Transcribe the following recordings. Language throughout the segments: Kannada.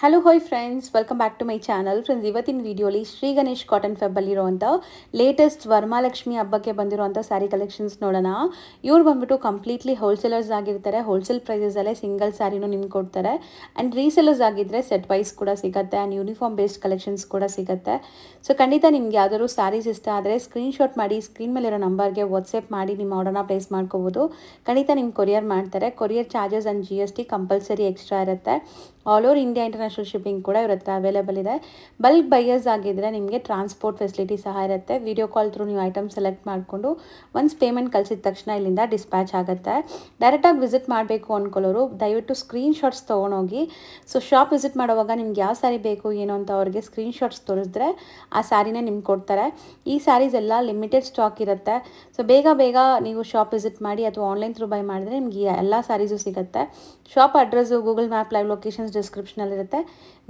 Hello hi friends, welcome back to my channel. Friends, ಇವತ್ತಿನ ವಿಡಿಯೋಲಿ ಶ್ರೀ ಗಣೇಶ್ ಕಾಟನ್ ಫೆಬ್ಬಲ್ಲಿರುವಂಥ ಲೇಟೆಸ್ಟ್ ವರಮಹಾಲಕ್ಷ್ಮಿ ಹಬ್ಬಕ್ಕೆ ಬಂದಿರುವಂಥ ಸ್ಯಾರಿ ಕಲೆಕ್ಷನ್ಸ್ ನೋಡೋಣ. ಇವ್ರು ಬಂದ್ಬಿಟ್ಟು ಕಂಪ್ಲೀಟ್ಲಿ ಹೋಲ್ಸೇಲರ್ಸ್ ಆಗಿರ್ತಾರೆ. ಹೋಲ್ಸೇಲ್ ಪ್ರೈಸಸಲ್ಲೇ ಸಿಂಗಲ್ ಸ್ಯಾರಿನೂ ನಿಮ್ಗೆ ಕೊಡ್ತಾರೆ. ಆ್ಯಂಡ್ ರೀಸೇಲರ್ಸ್ ಆಗಿದ್ದರೆ ಸೆಟ್ ವೈಸ್ ಕೂಡ ಸಿಗುತ್ತೆ. ಆ್ಯಂಡ್ ಯೂನಿಫಾರ್ಮ್ ಬೇಸ್ಡ್ ಕಲೆಕ್ಷನ್ಸ್ ಕೂಡ ಸಿಗುತ್ತೆ. ಸೊ ಖಂಡಿತ ನಿಮ್ಗೆ ಯಾವ್ದಾದ್ರು ಸ್ಯಾರೀಸ್ ಇಷ್ಟ ಆದರೆ ಸ್ಕ್ರೀನ್ಶಾಟ್ ಮಾಡಿ ಸ್ಕ್ರೀನ್ ಮೇಲಿರೋ ನಂಬರ್ಗೆ ವಾಟ್ಸಪ್ ಮಾಡಿ ನಿಮ್ಮ ಆರ್ಡರ್ನ ಪ್ಲೇಸ್ ಮಾಡ್ಕೋಬೋದು. ಖಂಡಿತ ನಿಮ್ಗೆ ಕೊರಿಯರ್ ಮಾಡ್ತಾರೆ. Courier charges and GST compulsory extra ಇರುತ್ತೆ. All over India international shipping ಕೂಡ ಇವ್ರ ಹತ್ರ ಅವೈಲೇಬಲ್ ಇದೆ. ಬಲ್ಕ್ ಬೈಯರ್ಸ್ ಆಗಿದ್ದರೆ ನಿಮಗೆ ಟ್ರಾನ್ಸ್ಪೋರ್ಟ್ ಫೆಸಿಲಿಟಿ ಸಹ ಇರುತ್ತೆ. ವಿಡಿಯೋ ಕಾಲ್ ಥ್ರೂ ನೀವು ಐಟಮ್ ಸೆಲೆಕ್ಟ್ ಮಾಡಿಕೊಂಡು ಒನ್ಸ್ ಪೇಮೆಂಟ್ ಕಳಿಸಿದ ತಕ್ಷಣ ಇಲ್ಲಿಂದ ಡಿಸ್ಪ್ಯಾಚ್ ಆಗುತ್ತೆ. ಡೈರೆಕ್ಟಾಗಿ ವಿಸಿಟ್ ಮಾಡಬೇಕು ಅಂದ್ಕೊಳ್ಳೋರು ದಯವಿಟ್ಟು ಸ್ಕ್ರೀನ್ಶಾಟ್ಸ್ ತೊಗೊಂಡೋಗಿ. ಸೊ ಶಾಪ್ ವಿಸಿಟ್ ಮಾಡುವಾಗ ನಿಮ್ಗೆ ಯಾವ ಸ್ಯಾರಿ ಬೇಕು ಏನು ಅಂತ ಅವ್ರಿಗೆ ಸ್ಕ್ರೀನ್ಶಾಟ್ಸ್ ತೋರಿಸಿದ್ರೆ ಆ ಸ್ಯಾರಿನೇ ನಿಮ್ಗೆ ಕೊಡ್ತಾರೆ. ಈ ಸ್ಯಾರೀಸ್ ಎಲ್ಲ ಲಿಮಿಟೆಡ್ ಸ್ಟಾಕ್ ಇರುತ್ತೆ. ಸೊ ಬೇಗ ನೀವು ಶಾಪ್ ವಿಸಿಟ್ ಮಾಡಿ ಅಥವಾ ಆನ್ಲೈನ್ ಥ್ರೂ ಬೈ ಮಾಡಿದ್ರೆ ನಿಮ್ಗೆ ಎಲ್ಲ ಸ್ಯಾರೀಸು ಸಿಗುತ್ತೆ. Shop address Google map live locations ಡಿಸ್ಕ್ರಿಪ್ಷನಲ್ಲಿರುತ್ತೆ.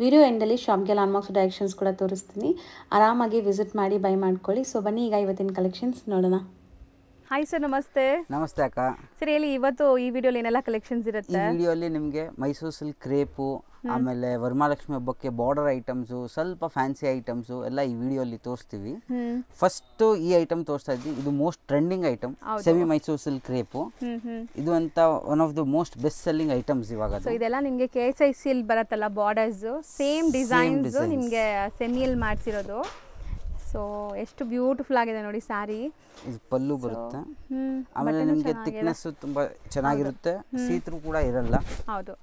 ವಿಡಿಯೋ ಎಂಡಲ್ಲಿ ಶಾಪ್ಗೆ ಲ್ಯಾಂಡ್ಮಾರ್ಕ್ಸ್ ಡೈರೆಕ್ಷನ್ಸ್ ಕೂಡ ತೋರಿಸ್ತೀನಿ. ಆರಾಮಾಗಿ ವಿಸಿಟ್ ಮಾಡಿ ಬೈ ಮಾಡ್ಕೊಳ್ಳಿ. ಸೊ ಬನ್ನಿ ಈಗ ಇವತ್ತಿನ ಕಲೆಕ್ಷನ್ಸ್ ನೋಡೋಣ. ಹಾಯ್ ಸರ್, ನಮಸ್ತೆ. ನಮಸ್ತೆ ಅಕ್ಕ. ಸರ್ ಹೇಳಿ, ಇವತ್ತು ಈ ವಿಡಿಯೋಲಿ ಏನೆಲ್ಲ ಕಲೆಕ್ಷನ್ಸ್ ಇರುತ್ತೆ? ಈ ವಿಡಿಯೋಲಿ ನಿಮಗೆ ಮೈಸೂರು ಸಿಲ್ಕ್ ಕ್ರೇಪು, ಆಮೇಲೆ ವರಮಹಾಲಕ್ಷ್ಮಿ ಹಬ್ಬಕ್ಕೆ ಬಾರ್ಡರ್ ಐಟಮ್ಸು, ಸ್ವಲ್ಪ ಫ್ಯಾನ್ಸಿ ಐಟಮ್ಸು ಎಲ್ಲ ಈ ವಿಡಿಯೋಲಿ ತೋರಿಸ್ತೀವಿ. ಫಸ್ಟ್ ಈ ಐಟಮ್ ತೋರಿಸ್ತಾ ಇದ್ವಿ. ಇದು most trending item, semi Mysuru silk crepe. ಇದು ಅಂತ one of the most best selling items ಇವಾಗ. ಸೊ ಇದೆಲ್ಲ ನಿಮಗೆ KSIC ಬರುತ್ತಲ್ಲ, ಬಾರ್ಡರ್ಸ್ ಸೇಮ್ ಡಿಸೈನ್ಸ್ ನಿಮಗೆ ಸೆಮಿಯಲ್ಲಿ ಮಾಡಿಸಿರೋದು. ಸೊ ಎಷ್ಟು ಬ್ಯೂಟಿಫುಲ್ ಆಗಿದೆ ನೋಡಿ ಸ್ಯಾರಿ. ಇದು ಪಲ್ಲು ಬರುತ್ತೆ. ಆಮೇಲೆ ನಿಮಗೆ ಥಿಕ್ನೆಸ್ ತುಂಬಾ ಚೆನ್ನಾಗಿರುತ್ತೆ, ಸೀತ್ರು ಕೂಡ ಇರಲ್ಲ. ಹೌದು.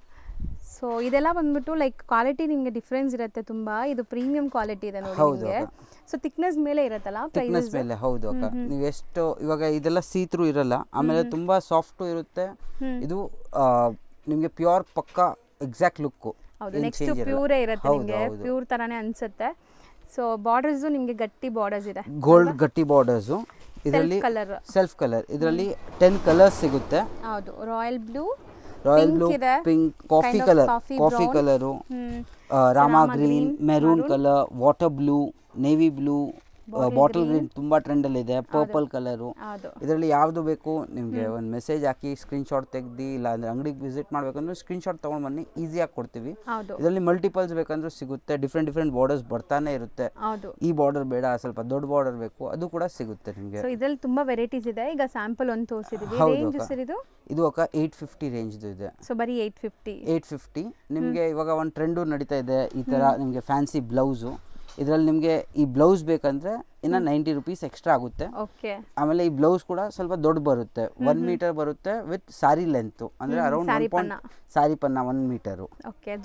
ಸೊ ಇದೆಲ್ಲ ಬಂದ್ಬಿಟ್ಟು ಲೈಕ್ ಕ್ವಾಲಿಟಿ ನಿಮಗೆ ಡಿಫ್ರೆನ್ಸ್ ಇರುತ್ತೆ ತುಂಬಾ. ಇದು ಪ್ರೀಮಿಯಂ ಕ್ವಾಲಿಟಿ ಇದೆ ನೋಡಿ ನಿಮಗೆ. ಸೊ ಥಿಕ್ನೆಸ್ ಮೇಲೆ ಇರುತ್ತಲ್ಲ, ಥಿಕ್ನೆಸ್ ಮೇಲೆ. ಹೌದು ಅಕ್ಕ, ನೀವು ಎಷ್ಟು ಇವಾಗ ಇದೆಲ್ಲ ಸೀತ್ರು ಇರಲ್ಲ, ಆಮೇಲೆ ತುಂಬಾ ಸಾಫ್ಟ್ ಇರುತ್ತೆ. ಇದು ನಿಮಗೆ ಪ್ಯೂರ್ ಪಕ್ಕಾ ಎಕ್ಸಾಕ್ಟ್ ಲುಕ್. ಹೌದು, ನೆಕ್ಸ್ಟ್ ಪ್ಯೂರೇ ಇರುತ್ತೆ, ನಿಮಗೆ ಪ್ಯೂರ್ ತರಾನೇ ಅನ್ಸುತ್ತೆ. ಸೊ ಬಾರ್ಡರ್ಸ್ ನಿಮಗೆ ಗಟ್ಟಿ ಬಾರ್ಡರ್ಸ್ ಇದೆ, ಗೋಲ್ಡ್ ಗಟ್ಟಿ ಬಾರ್ಡರ್ಸ್. ಇದರಲ್ಲಿ ಸೆಲ್ಫ್ ಕಲರ್, ಇದರಲ್ಲಿ 10 ಕಲರ್ಸ್ ಸಿಗುತ್ತೆ. ಹೌದು, royal blue, pink, coffee colour, Rama green, maroon colour, water blue, navy blue, bottle green ತುಂಬಾ ಟ್ರೆಂಡ್ ಅಲ್ಲಿ ಇದೆ, ಪರ್ಪಲ್ ಕಲರು. ಇದರಲ್ಲಿ ಯಾವ್ದು ಬೇಕು ನಿಮ್ಗೆ ಒಂದು ಮೆಸೇಜ್ ಹಾಕಿ ಸ್ಕ್ರೀನ್ಶಾಟ್ ತೆಗ್ದಿ, ಇಲ್ಲ ಅಂದ್ರೆ ಅಂಗಡಿಗೆ ವಿಸಿಟ್ ಮಾಡ್ಬೇಕಂದ್ರೆ ಸ್ಕ್ರೀನ್ಶಾಟ್ ತಗೊಂಡ್ ಬನ್ನಿ, ಈಸಿಯಾಗಿ ಕೊಡ್ತೀವಿ. ಇದರಲ್ಲಿ ಮಲ್ಟಿಪಲ್ಸ್ ಬೇಕಂದ್ರೆ ಸಿಗುತ್ತೆ, ಡಿಫ್ರೆಂಟ್ ಬಾರ್ಡರ್ಸ್ ಬರ್ತಾನೆ ಇರುತ್ತೆ. ಈ ಬಾರ್ಡರ್ ಬೇಡ, ಸ್ವಲ್ಪ ದೊಡ್ಡ ಬಾರ್ಡರ್ ಬೇಕು, ಅದು ಕೂಡ ಸಿಗುತ್ತೆ ನಿಮ್ಗೆ. ಇದರಲ್ಲಿ ತುಂಬಾ ವೆರೈಟೀಸ್ ಇದೆ. ಈಗ ಸ್ಯಾಂಪಲ್ ಒಂದು ತೋರಿಸಿದೀವಿ. ರೇಂಜ್ ಸರ್ ಇದು ಅಕ್ಕ 850 ರೇಂಜ್ ಇದೆ. ಸೊ ಬರೀ 850 ನಿಮ್ಗೆ ಇವಾಗ ಒಂದು ಟ್ರೆಂಡು ನಡೀತಾ ಇದೆ ಈ ತರ. ನಿಮ್ಗೆ ಫ್ಯಾನ್ಸಿ ಬ್ಲೌಸು, ಇದರಲ್ಲಿ ನಿಮಗೆ ಈ ಬ್ಲೌಸ್ ಬೇಕಂದ್ರೆ ಇನ್ನ 90 ರೂಪೀಸ್ ಎಕ್ಸ್ಟ್ರಾ ಆಗುತ್ತೆ. ಆಮೇಲೆ ಈ ಬ್ಲೌಸ್ ಕೂಡ ಸ್ವಲ್ಪ ದೊಡ್ಡ ಬರುತ್ತೆ, 1 ಮೀಟರ್ ಬರುತ್ತೆ ವಿತ್ ಸಾರಿ ಲೆಂತ್, ಅಂದ್ರೆ ಅರೌಂಡ್ ಸಾರಿ ಪನ್ನ 1 ಮೀಟರ್.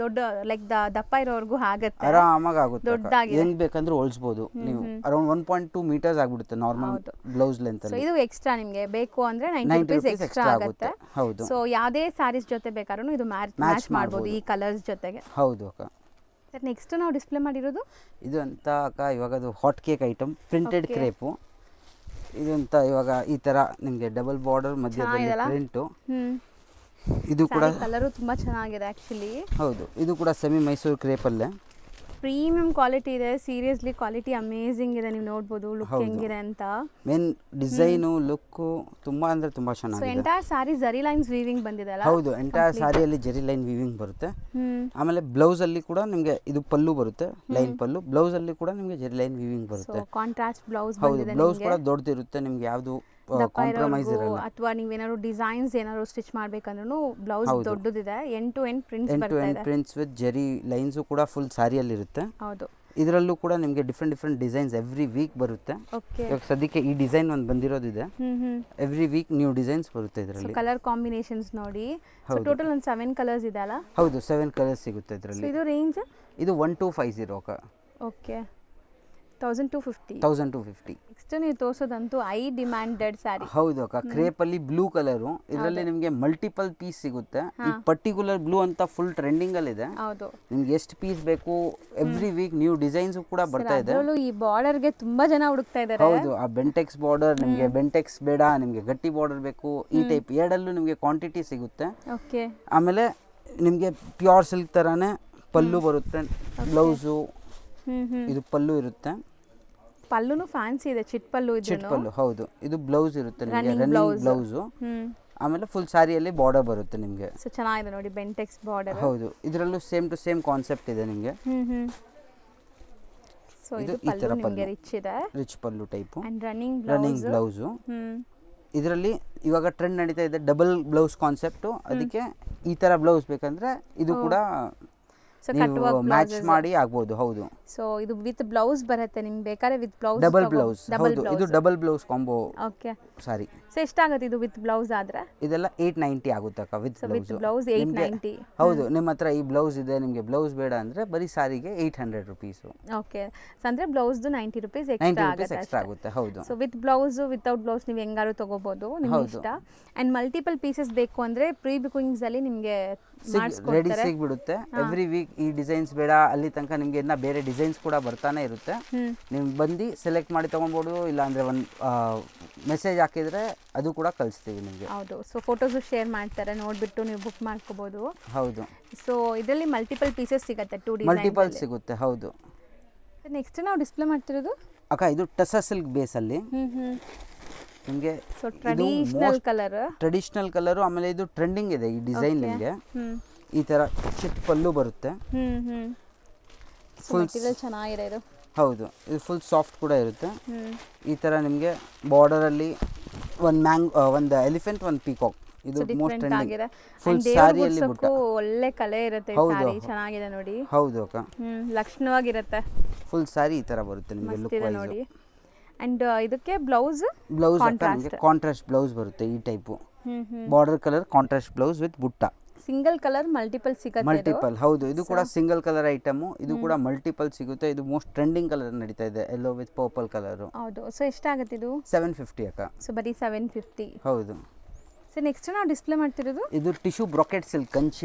ದೊಡ್ಡ ಲೈಕ್ ದಪ್ಪ ಇರೋವರೆಗೂ ಆಗುತ್ತೆ, ಆರಾಮಾಗಿ ಆಗುತ್ತೆ. ಹೆಂಗ್ ಬೇಕಂದ್ರೆ ಹೊಲ್ಸ್ಬೋದು ನೀವು. ಅರೌಂಡ್ 1.2 ಮೀಟರ್ಸ್ ಆಗ್ಬಿಡುತ್ತೆ ನಾರ್ಮಲ್ ಬ್ಲೌಸ್ ಲೆಂತ್. ಇದು ಎಕ್ಸ್ಟ್ರಾ ನಿಮ್ಗೆ ಬೇಕು ಅಂದ್ರೆ 90 ರೂಪೀಸ್ ಎಕ್ಸ್ಟ್ರಾ ಆಗುತ್ತೆ. ಹೌದು. ಸೊ ಯಾವುದೇ ಸಾರೀಸ್ ಜೊತೆ ಬೇಕಾದ್ರೂ ಇದು ಮ್ಯಾಚ್ ಮಾಡಬಹುದು ಈ ಕಲರ್ಸ್ ಜೊತೆಗೆ. ಹೌದು ಅಕ್ಕ. ಸರ್ ನೆಕ್ಸ್ಟ್ ನಾವು ಡಿಸ್ಪ್ಲೇ ಮಾಡಿರೋದು ಇದು ಅಂತ ಅಕ್ಕ, ಇವಾಗ ಅದು hot cake item, printed crepe. ಇದು ಅಂತ ಇವಾಗ ಈ ತರ ನಿಮಗೆ ಡಬಲ್ ಬಾರ್ಡರ್ ಮಧ್ಯದಲ್ಲಿ ಪ್ರಿಂಟು. ಇದು ಕೂಡ ಕಲರು ತುಂಬಾ ಚೆನ್ನಾಗಿದೆ ಆಕ್ಚುಲಿ. ಹೌದು, ಇದು ಕೂಡ ಸೆಮಿ ಮೈಸೂರು ಕ್ರೇಪ್ ಅಲ್ಲೇ ಪ್ರೀಮಿಯಂ ಕ್ವಾಲಿಟಿ ಇದೆ. ಸೀರಿಯಸ್ಲಿ ಕ್ವಾಲಿಟಿ ಅಮೇಜಿಂಗ್ ಇದೆ. ನೀವು ನೋಡಬಹುದು ಲುಕ್ ಹೆಂಗಿದೆ ಅಂತ. ಮೇನ್ ಡಿಸೈನು ಲುಕ್ ತುಂಬಾ ಅಂದ್ರೆ ತುಂಬಾ ಚೆನ್ನಾಗಿದೆ. ಸೊ ಎಂಟೈರ್ ಸಾರಿ ಜರಿ ಲೈನ್ಸ್ ವೀವಿಂಗ್ ಬಂದಿದೆ ಅಲ್ಲ? ಹೌದು, ಎಂಟೈರ್ ಸಾರಿಯಲ್ಲಿ ಜರಿ ಲೈನ್ ವೀವಿಂಗ್ ಬರುತ್ತೆ. ಆಮೇಲೆ ಬ್ಲೌಸ್ ಅಲ್ಲಿ ಕೂಡ ನಿಮಗೆ ಇದು ಪಲ್ಲು ಬರುತ್ತೆ, ಲೈನ್ ಪಲ್ಲು. ಬ್ಲೌಸ್ ಅಲ್ಲಿ ಕೂಡ ನಿಮಗೆ ಜರಿ ಲೈನ್ ವೀವಿಂಗ್ ಬರುತ್ತೆ. ಕಾಂಟ್ರಾಸ್ಟ್ ಬ್ಲೌಸ್ ಬಂದಿದೆ. ಹೌದು, ಬ್ಲೌಸ್ ಕೂಡ ದೊಡ್ಡದಿರುತ್ತೆ, ನಿಮಗೆ ಯಾವುದು ಕಾಂಪ್ರಮೈಸ್ ಇರಲ್ಲ. ಅಥವಾ ನೀವೇನಾದ್ರು ಡಿಸೈನ್ಸ್ ಏನಾದ್ರು ಸ್ಟಿಚ್ ಮಾಡ್ಬೇಕಂದ್ರೂ ಬ್ಲೌಸ್ ದೊಡ್ಡದಿದೆ. ಎಂಡ್ ಟು ಎಂಡ್ ಪ್ರಿಂಟ್ಸ್ ಬರ್ತಾ ಇದೆ. ಪ್ರಿಂಟ್ಸ್ ವಿತ್ ಜರಿ ಲೈನ್ಸ್ ಕೂಡ ಫುಲ್ ಸಾರಿಯಲ್ಲಿ ಇರುತ್ತೆ. ಹೌದು, ಇದರಲ್ಲೂ ಕೂಡ ನಿಮಗೆ ಡಿಫ್ರೆಂಟ್ ಡಿಸೈನ್ಸ್ ಎವ್ರಿ ವೀಕ್ ಬರುತ್ತೆ. ಇವಾಗ ಸದ್ಯಕ್ಕೆ ಈ ಡಿಸೈನ್ ಒಂದು ಬಂದಿರೋದಿದೆ. ಎವ್ರಿ ವೀಕ್ ನ್ಯೂ ಡಿಸೈನ್ಸ್ ಬರುತ್ತೆ ಇದರಲ್ಲಿ. ಕಲರ್ ಕಾಂಬಿನೇಷನ್ಸ್ ನೋಡಿ. ಸೊ ಟೋಟಲ್ ಒಂದು 7 ಕಲರ್ಸ್ ಇದೆ ಅಲ್ಲ? ಹೌದು, 7 ಕಲರ್ಸ್ ಸಿಗುತ್ತೆ ಇದರಲ್ಲಿ. ಇದು ರೇಂಜ್ ಇದು 1250. ಓಕೆ, 1250. ನೆಕ್ಸ್ಟ್ ನೀವು ತೋರಿಸೋದಂತೂ ಐ ಡಿಮ್ಯಾಂಡೆಡ್ ಸ್ಯಾರಿ. ಹೌದು ಅಕ್ಕ, ಕ್ರೇಪ್ ಅಲ್ಲಿ ಬ್ಲೂ ಕಲರು. ಇದರಲ್ಲಿ ನಿಮಗೆ ಮಲ್ಟಿಪಲ್ ಪೀಸ್ ಸಿಗುತ್ತೆ. ಈ ಪರ್ಟಿಕ್ಯುಲರ್ ಬ್ಲೂ ಅಂತ ಫುಲ್ ಟ್ರೆಂಡಿಂಗ್ ಅಲ್ಲಿ ಇದೆ. ಹೌದು, ನಿಮ್ಗೆ ಎಷ್ಟು ಪೀಸ್ ಬೇಕು ಎವ್ರಿ ವೀಕ್ ನ್ಯೂ ಡಿಸೈನ್ಸ್ ಕೂಡ ಬರ್ತಾ ಇದೆ. ಈ ಬಾರ್ಡರ್ ಗೆ ತುಂಬಾ ಜನ ಹುಡುಕ್ತಾ ಇದ್ದಾರೆ. ಹೌದು, ಆ ಬೆಂಟೆಕ್ಸ್ ಬಾರ್ಡರ್ ನಿಮಗೆ ಬೆಂಟೆಕ್ಸ್ ಬೇಡ, ನಿಮಗೆ ಗಟ್ಟಿ ಬಾರ್ಡರ್ ಬೇಕು, ಈ ಟೈಪ್ ಎರಡಲ್ಲೂ ನಿಮಗೆ ಕ್ವಾಂಟಿಟಿ ಸಿಗುತ್ತೆ. ಓಕೆ, ಆಮೇಲೆ ನಿಮಗೆ ಪ್ಯೂರ್ ಸಿಲ್ಕ್ ತರಾನೇ ಪಲ್ಲು ಬರುತ್ತೆ. ಬ್ಲೌಸು ಇದು ಪಲ್ಲು ಇರುತ್ತೆ. ಪಲ್ಲುನು ಫ್ಯಾನ್ಸಿ ಇದೆ, ಚಿಟ್ ಪಲ್ಲು. ಹೌದು, ಇದು ಬ್ಲೌಸ್ ಇರುತ್ತೆ ನಿಮಗೆ, ರನ್ನಿಂಗ್ ಬ್ಲೌಸ್. ಆಮೇಲೆ ಫುಲ್ ಸಾರಿಯಲ್ಲಿ ಬಾರ್ಡರ್ ಬರುತ್ತೆ ನಿಮಗೆ. ಸೊ ಚೆನ್ನಾಗಿದೆ ನೋಡಿ ಬೆಂಟೆಕ್ಸ್ ಬಾರ್ಡರ್. ಹೌದು, ಇದರಲ್ಲೂ ಸೇಮ್ ಟು ಸೇಮ್ ಕಾನ್ಸೆಪ್ಟ್ ಇದೆ ನಿಮಗೆ. ಸೊ ಇದು ಪಲ್ಲು ನಿಮಗೆ ರಿಚ್ ಇದೆ, rich pallu type and running blouse. ಇದರಲ್ಲಿ ಇವಾಗ ಟ್ರೆಂಡ್ ನಡೀತಾ ಇದೆ ಡಬಲ್ ಬ್ಲೌಸ್ ಕಾನ್ಸೆಪ್ಟ್. ಅದಕ್ಕೆ ಈ ತರ ಬ್ಲೌಸ್ ಬೇಕಂದ್ರೆ ಇದು ಕೂಡ ನೀವು ಮ್ಯಾಚ್ ಮಾಡಿ ಆಗ್ಬೋದು. ಹೌದು, ಸೊ ಇದು ವಿತ್ ಬ್ಲೌಸ್ ಬರುತ್ತೆ ನಿಮ್ಗೆ ಬೇಕಾದ್ರೆ ವಿತ್ ಬ್ಲೌಸ್ ಡಬಲ್ ಬ್ಲೌಸ್. ಹೌದು, ಇದು ಡಬಲ್ ಬ್ಲೌಸ್ ಕಾಂಬೋ. ಓಕೆ, ಸಾರಿ. ಸೊ ಎಷ್ಟಾಗುತ್ತೆ ಇದು ವಿತ್ ಬ್ಲೌಸ್ ಆದ್ರೆ? ಇದೆಲ್ಲ 890 ಆಗುತ್ತೆ ಅಕ್ಕ ವಿತ್ ಬ್ಲೌಸ್ 890. ಹೌದು, ನಿಮ್ಮ ಹತ್ರ ಈ ಬ್ಲೌಸ್ ಇದೆ, ನಿಮಗೆ ಬ್ಲೌಸ್ ಬೇಡ ಅಂದ್ರೆ ಬರೀ ಸಾರಿಗೆ 800 ರುಪೀಸ್. ಓಕೆ, ಅಂದ್ರೆ ಬ್ಲೌಸ್ 90 ರುಪೀಸ್ ಎಕ್ಸ್ಟ್ರಾ ಆಗುತ್ತೆ. ಹೌದು, so with blouse without blouse ನೀವು ಹೆಂಗಾರು ತಗೋಬಹುದು, ನಿಮ್ಮ ಇಷ್ಟ. ಅಂಡ್ ಮಲ್ಟಿಪಲ್ ಪೀಸೆಸ್ ಬೇಕು ಅಂದ್ರೆ ಪ್ರೀ ಬುಕಿಂಗ್ಸ್ ಅಲ್ಲಿ ನಿಮಗೆ ರೆಡಿ ಸಿಗ್ಬಿಡುತ್ತೆ. ಎವ್ರಿ ವೀಕ್ ಈ ಡಿಸೈನ್ಸ್ ಬೇಡ ಅಲ್ಲಿ ತನಕ ನಿಮ್ಗೆ ಇನ್ನ ಬೇರೆ ಡಿಸೈನ್ಸ್ ಕೂಡ ಬರ್ತಾನೆ ಇರುತ್ತೆ. ನೀವು ಬಂದು ಸೆಲೆಕ್ಟ್ ಮಾಡಿ ತಗೊಳ್ಬೋದು, ಇಲ್ಲ ಅಂದ್ರೆ ಒಂದು ಮೆಸೇಜ್ ಹಾಕಿದ್ರೆ ಅದು ಕೂಡ ಕಳಿಸ್ತೀವಿ ನಿಮಗೆ. ಹೌದು, ಸೊ ಫೋಟೋಸ್ ಶೇರ್ ಮಾಡ್ತಾರೆ, ನೋಡ್ಬಿಟ್ಟು ನೀವು ಬುಕ್ ಮಾಡ್ಕೋಬಹುದು. ಹೌದು, ಸೊ ಇದರಲ್ಲಿ ಮಲ್ಟಿಪಲ್ ಪೀಸಸ್ ಸಿಗುತ್ತೆ, 2 ಡಿಸೈನ್ ಮಲ್ಟಿಪಲ್ ಸಿಗುತ್ತೆ. ಹೌದು, ನೆಕ್ಸ್ಟ್ ನಾವು ಡಿಸ್ಪ್ಲೇ ಮಾಡ್ತಿರೋದು ಅಕ್ಕ ಇದು ಟಸರ್ ಸಿಲ್ಕ್ ಬೇಸ್ ಅಲ್ಲಿ ನಿಮಗೆ ಟ್ರೆಡಿಷನಲ್ ಕಲರ್. ಆಮೇಲೆ ಇದು ಟ್ರೆಂಡಿಂಗ್ ಇದೆ ಈ ಡಿಸೈನ್. ನಿಮಗೆ ಈ ತರ ಚಿಟ್ ಪಲ್ಲು ಬರುತ್ತೆ, ಫುಲ್ ಚೆನ್ನಾಗಿದೆ ಇದು. ಹೌದು, ಇದು ಫುಲ್ ಸಾಫ್ಟ್ ಕೂಡ ಇರುತ್ತೆ. ಈ ತರ ನಿಮಗೆ ಬಾರ್ಡರ್ ಅಲ್ಲಿ ಒಂದು ಎಲಿಫೆಂಟ್, ಒಂದು ಪೀಕಾಕ್. ಇದು ಮೋಸ್ಟ್ ಟ್ರೆಂಡಿಂಗ್. ಫುಲ್ ಸಾರಿಯಲ್ಲಿ ಬುಟ್ಟ ಒಳ್ಳೆ ಕಲೆ ಇರುತ್ತೆ, ಸಾರಿ ಚೆನ್ನಾಗಿದೆ ನೋಡಿ. ಹೌದು ಅಕ್ಕ, ಲಕ್ಷಣವಾಗಿರುತ್ತೆ. ಫುಲ್ ಸಾರಿ ಈ ತರ ಬರುತ್ತೆ ನಿಮಗೆ ಲುಕ್ ವೈಸ್ ನೋಡಿ. ಅಂಡ್ ಇದಕ್ಕೆ ಬ್ಲೌಸ್ ಕಾಂಟ್ರಾಸ್ಟ್ ಬ್ಲೌಸ್ ಬರುತ್ತೆ ಈ type. Border colour contrast blouse with ಬುಟ್ಟ. ಸಿಂಗಲ್ ಕಲರ್ ಮಲ್ಟಿಪಲ್ ಸಿಗುತ್ತೆ. ಮಲ್ಟಿಪಲ್, ಹೌದು, ಇದು ಕೂಡ ಸಿಂಗಲ್ ಕಲರ್ ಐಟಮ್. ಇದು ಕೂಡ ಮಲ್ಟಿಪಲ್ ಸಿಗುತ್ತೆ. ಇದು ಮೋಸ್ಟ್ ಟ್ರೆಂಡಿಂಗ್ ಕಲರ್ ನಡೀತಾ ಇದೆ, ಯೆಲ್ಲೋ ವಿತ್ ಪರ್ಪಲ್ ಕಲರ್. ಹೌದು, ಸೊ ಎಷ್ಟಾಗುತ್ತೆ ಇದು? 750 ಅಕ್ಕ. ಸೊ ಬರೀ 750. ಹೌದು. ಸೊ ನೆಕ್ಸ್ಟ್ ನಾವು ಡಿಸ್ಪ್ಲೇ ಮಾಡ್ತಿರೋದು ಇದು tissue brocade silk